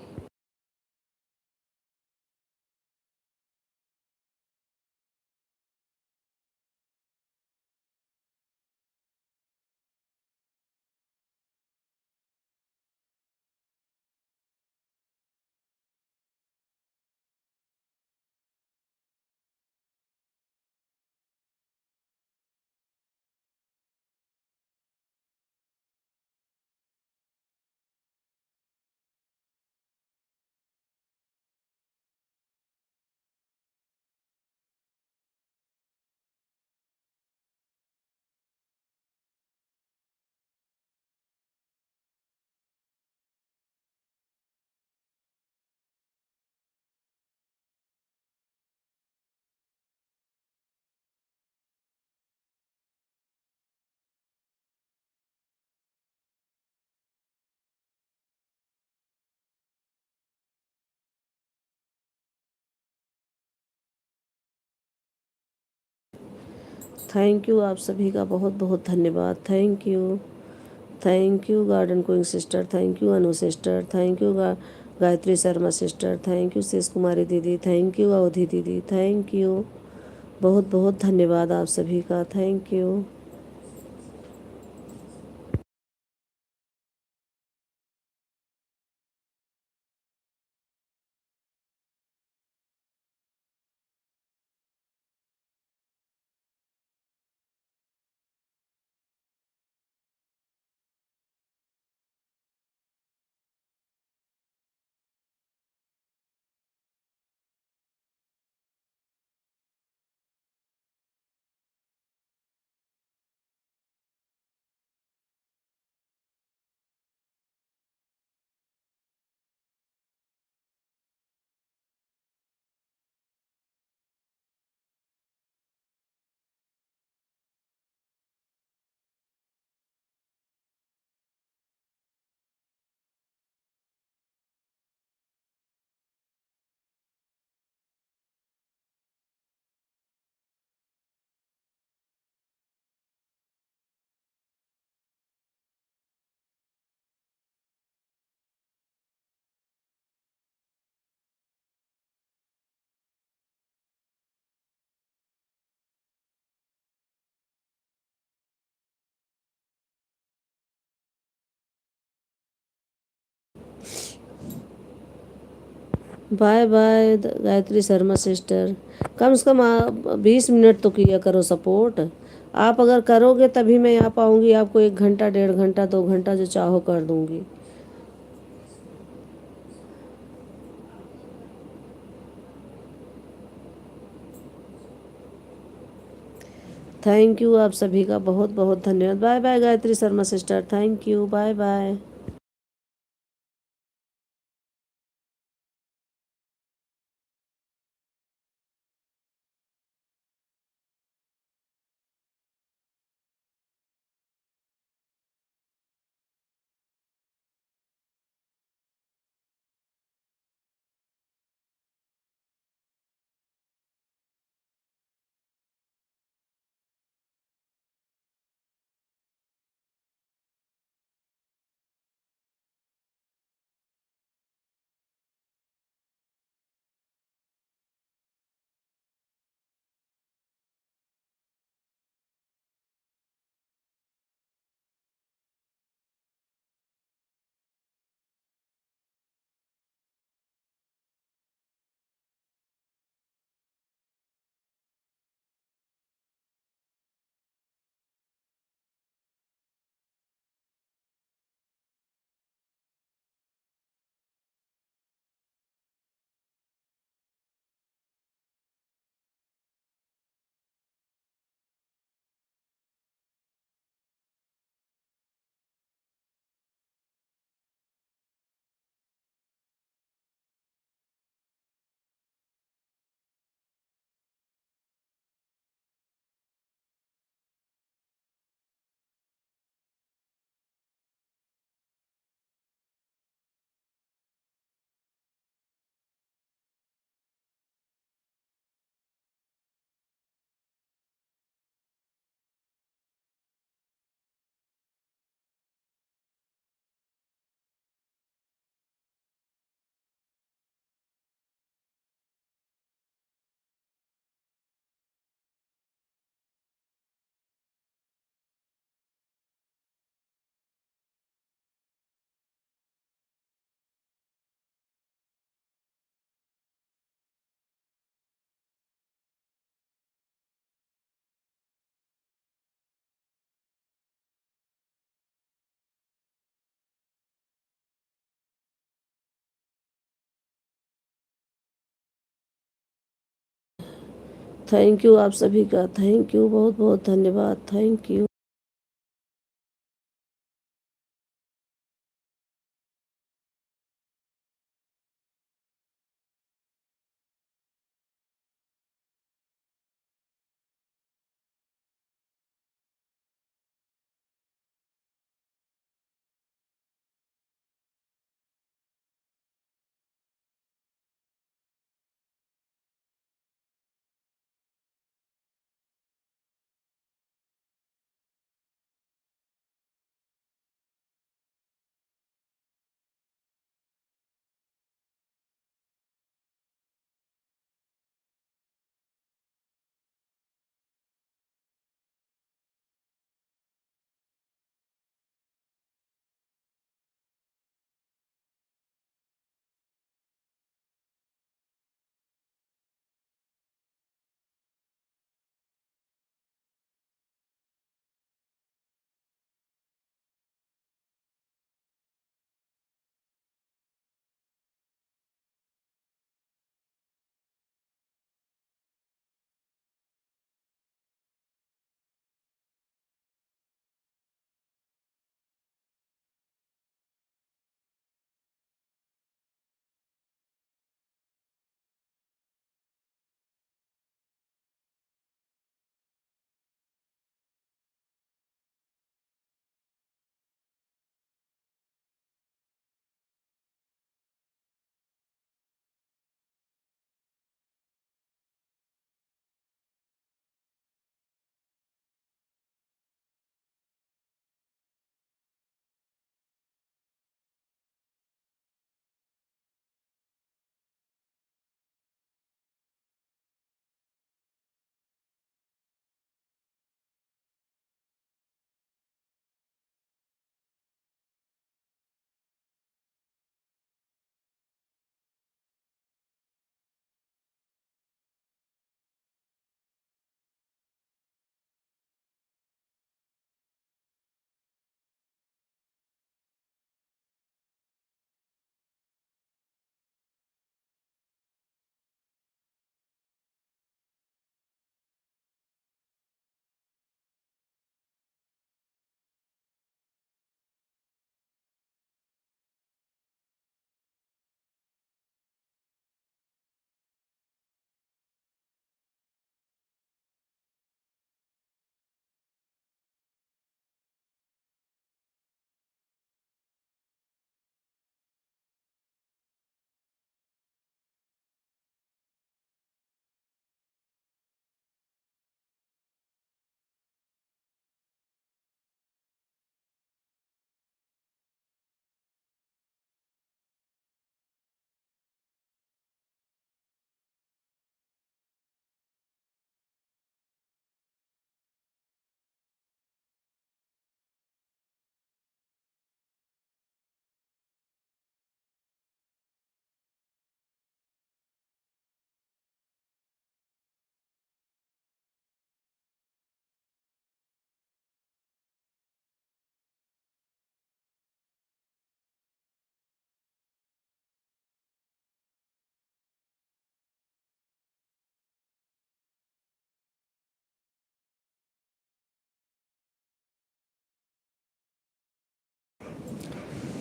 थैंक यू, आप सभी का बहुत बहुत धन्यवाद। Thank you garden queen sister, thank you Anu sister, thank you Gayatri Sharma sister, thank you Shesh Kumari दीदी, थैंक यू अवधि दीदी, थैंक यू, बहुत बहुत धन्यवाद आप सभी का, thank you. Bye bye Gayatri Sharma sister. कम से कम 20 मिनट तो किया करो सपोर्ट। आप अगर करोगे तभी मैं आ पाऊँगी, आपको 1 घंटा 1.5 घंटा 2 घंटा जो चाहो कर दूँगी। थैंक यू, आप सभी का बहुत बहुत धन्यवाद। Bye bye Gayatri Sharma sister, thank you, bye bye. Thank you, आप सभी का थैंक यू, बहुत बहुत धन्यवाद, थैंक यू।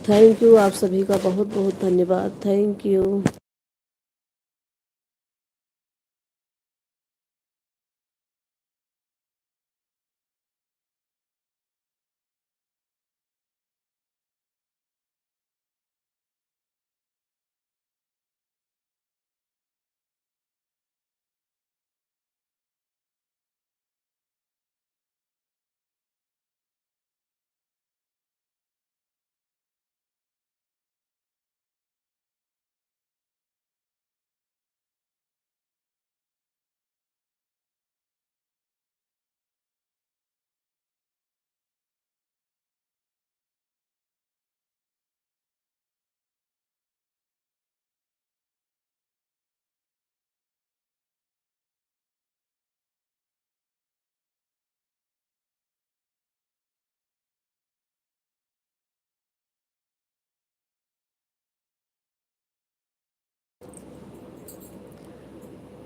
थैंक यू, आप सभी का बहुत बहुत धन्यवाद। Thank you.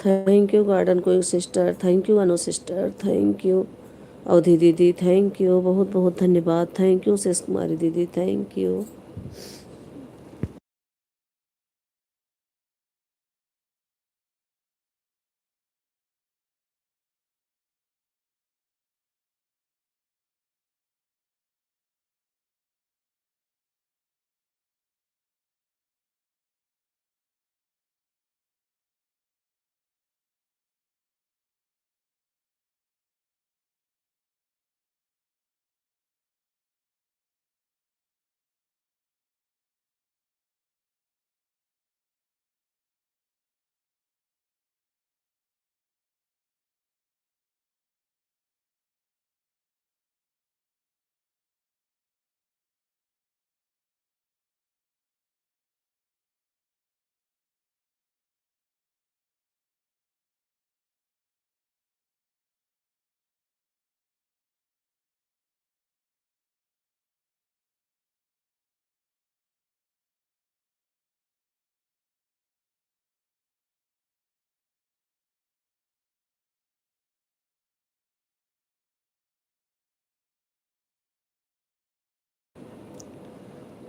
Thank you garden queen sister, thank you Anu sister, thank you Avadhi दीदी, थैंक यू, बहुत बहुत धन्यवाद। थैंक यू शेष कुमारी दीदी, thank you.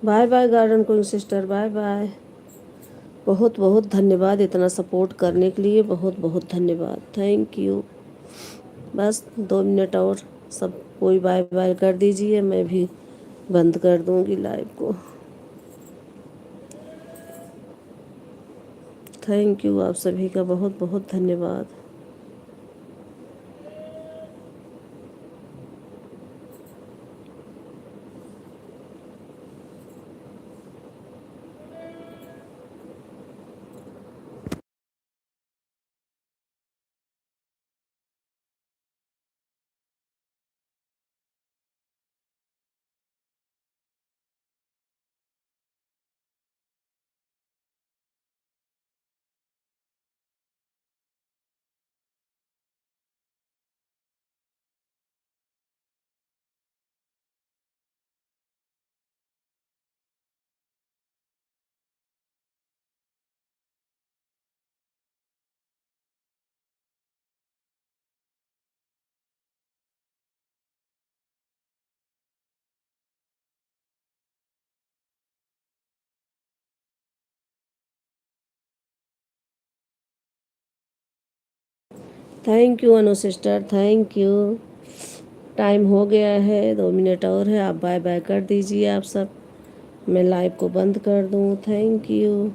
Bye bye garden queen sister, bye bye. बहुत बहुत धन्यवाद इतना सपोर्ट करने के लिए, बहुत बहुत धन्यवाद। Thank you. बस 2 मिनट और सब कोई बाय बाय कर दीजिए, मैं भी बंद कर दूंगी लाइव को। थैंक यू, आप सभी का बहुत बहुत धन्यवाद। Thank you Anu sister, thank you. Time हो गया है, 2 मिनट और है, आप बाय बाय कर दीजिए आप सब, मैं लाइव को बंद कर दूँ। Thank you.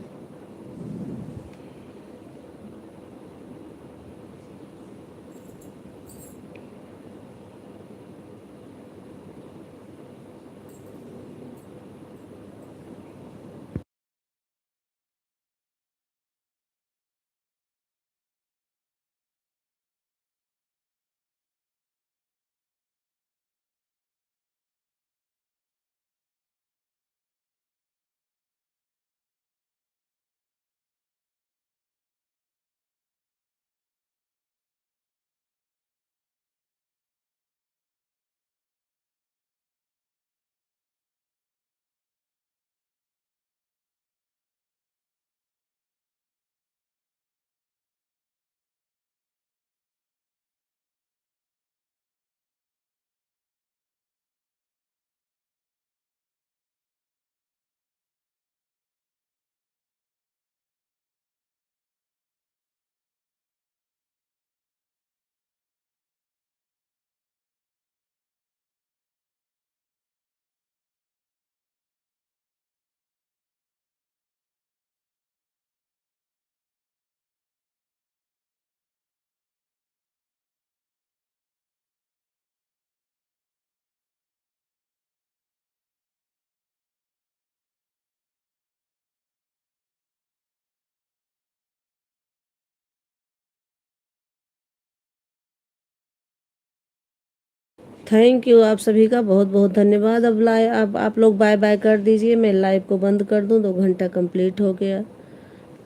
थैंक यू आप सभी का बहुत बहुत धन्यवाद। अब लाइव आप लोग बाय बाय कर दीजिए, मैं लाइव को बंद कर दूं, 2 घंटा कंप्लीट हो गया।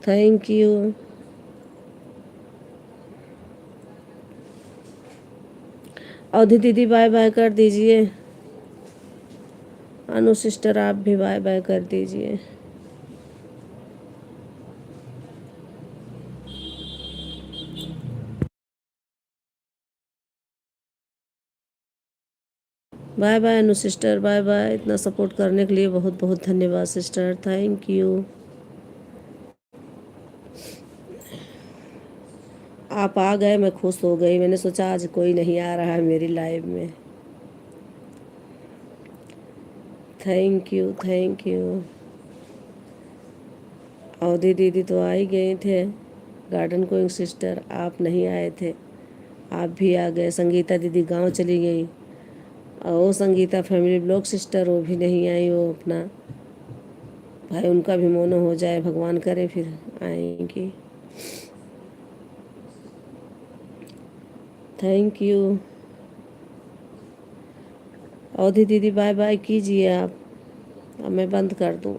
Thank you. अवधि दीदी बाय बाय कर दीजिए। अनु सिस्टर आप भी बाय बाय कर दीजिए। बाय बाय अनु सिस्टर, बाय बाय। इतना सपोर्ट करने के लिए बहुत बहुत धन्यवाद सिस्टर, थैंक यू। आप आ गए, मैं खुश हो गई। मैंने सोचा आज कोई नहीं आ रहा है मेरी लाइव में। Thank you thank you. Avadhi दीदी तो आ ही गए थे। गार्डन गोइंग सिस्टर आप नहीं आए थे, आप भी आ गए। संगीता दीदी गांव चली गई। और वो संगीता फैमिली ब्लॉग सिस्टर वो भी नहीं आई। वो अपना भाई उनका भी मोनो हो जाए, भगवान करे फिर आएंगी। Thank you. अवधि दीदी बाय बाय कीजिए आप, अब मैं बंद कर दूं।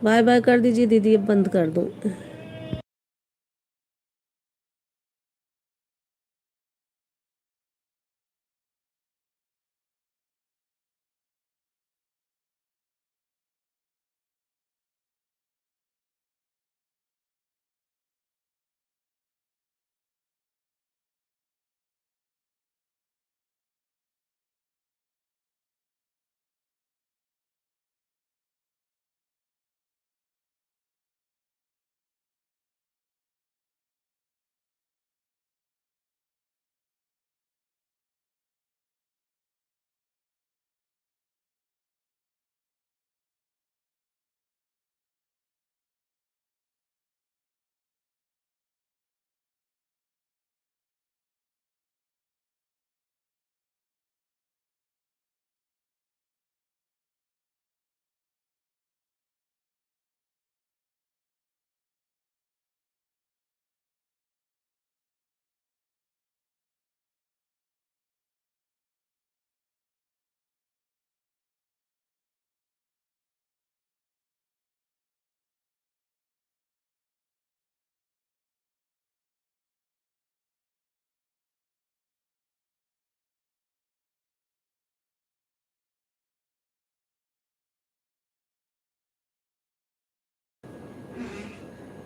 बाय बाय कर दीजिए दीदी, अब बंद कर दूं।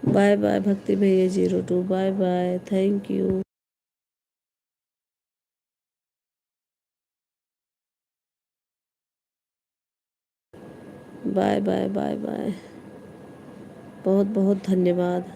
बाय बाय भक्ति भैया 02, bye bye, thank you. Bye bye bye bye, बहुत बहुत धन्यवाद।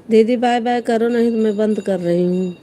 दीदी बाय बाय करो, नहीं तो मैं बंद कर रही हूँ।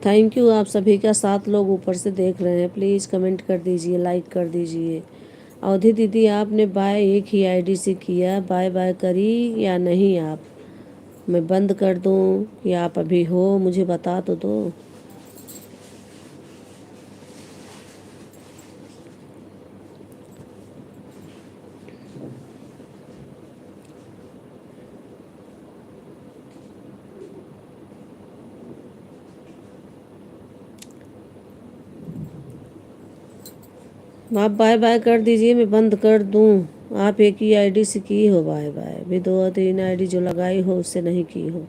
थैंक यू आप सभी का, 7 लोग ऊपर से देख रहे हैं। प्लीज़ कमेंट कर दीजिए, लाइक कर दीजिए। अवधि दीदी आपने बाय एक ही आईडी से किया, बाय बाय करी या नहीं आप? मैं बंद कर दूं या आप अभी हो, मुझे बता तो दो। आप बाय बाय कर दीजिए, मैं बंद कर दूं। आप एक ही आईडी से की हो बाय बाय, भी 2 3 आईडी जो लगाई हो उससे नहीं की हो।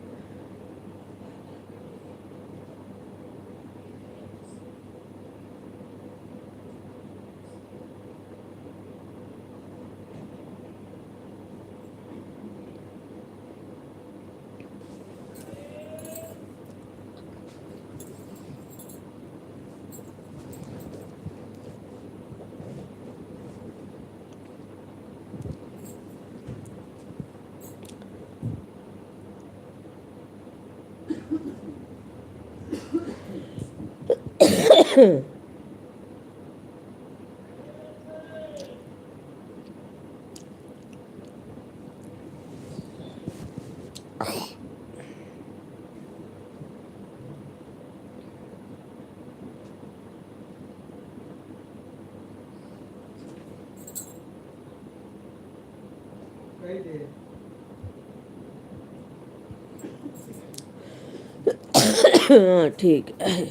हाँ ठीक है।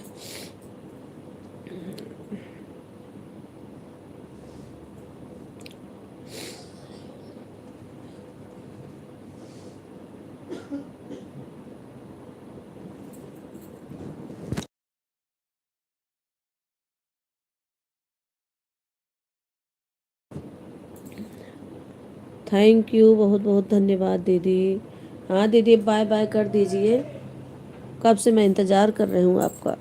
थैंक यू, बहुत बहुत धन्यवाद दीदी। हाँ दीदी बाय बाय कर दीजिए, कब से मैं इंतज़ार कर रही हूँ आपका।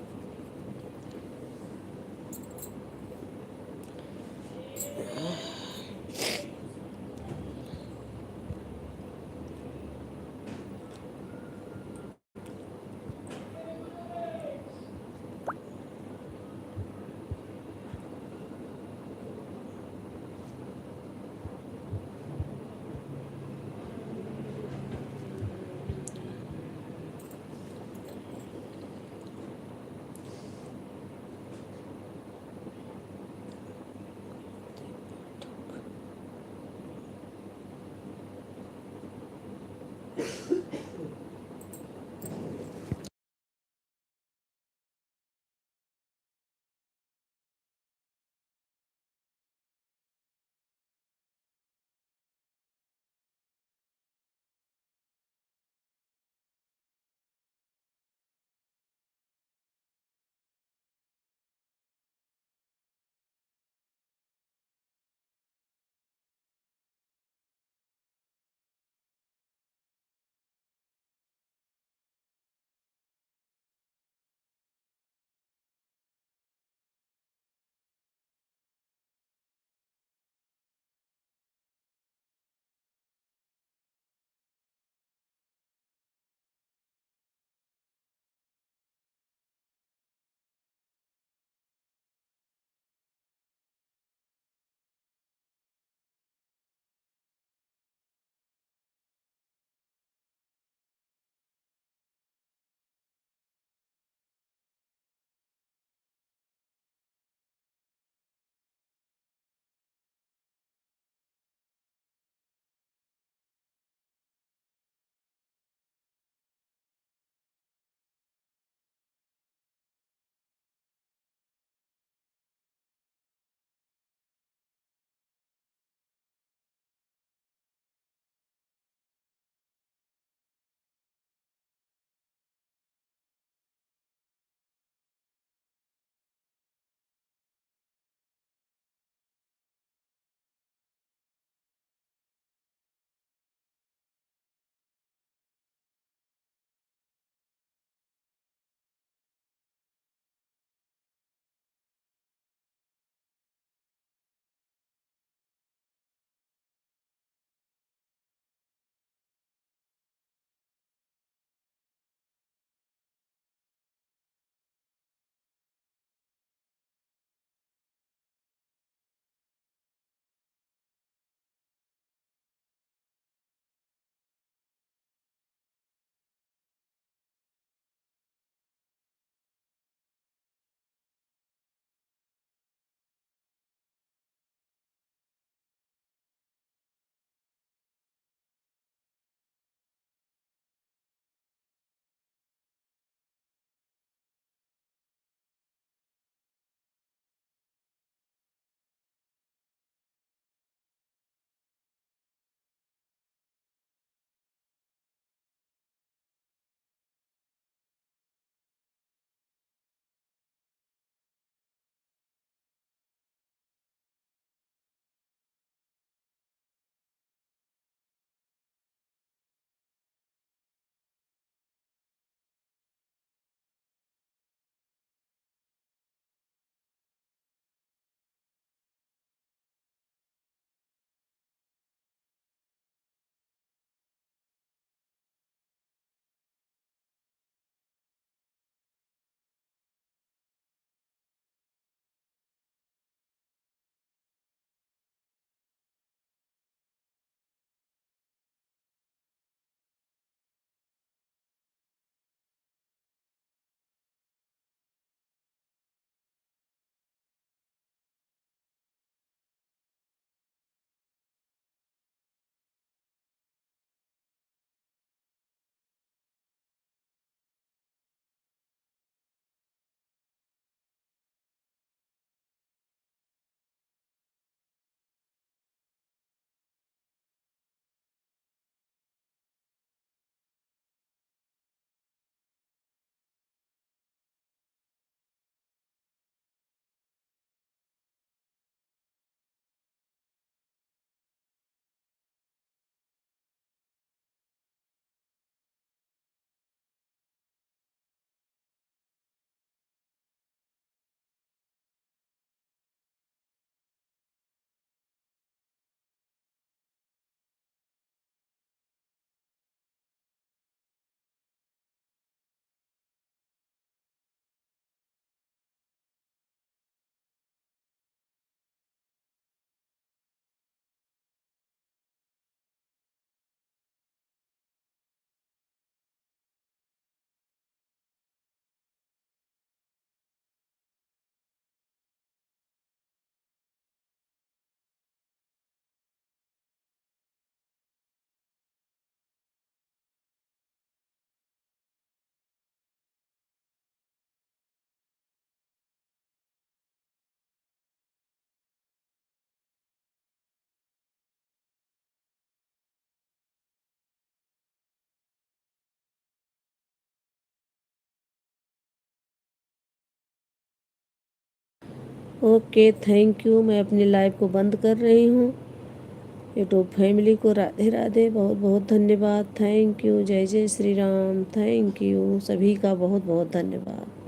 Okay, thank you. मैं अपनी लाइव को बंद कर रही हूँ। यूट्यूब फैमिली को राधे राधे, बहुत बहुत धन्यवाद। Thank you. जय जय श्री राम। थैंक यू सभी का बहुत बहुत धन्यवाद।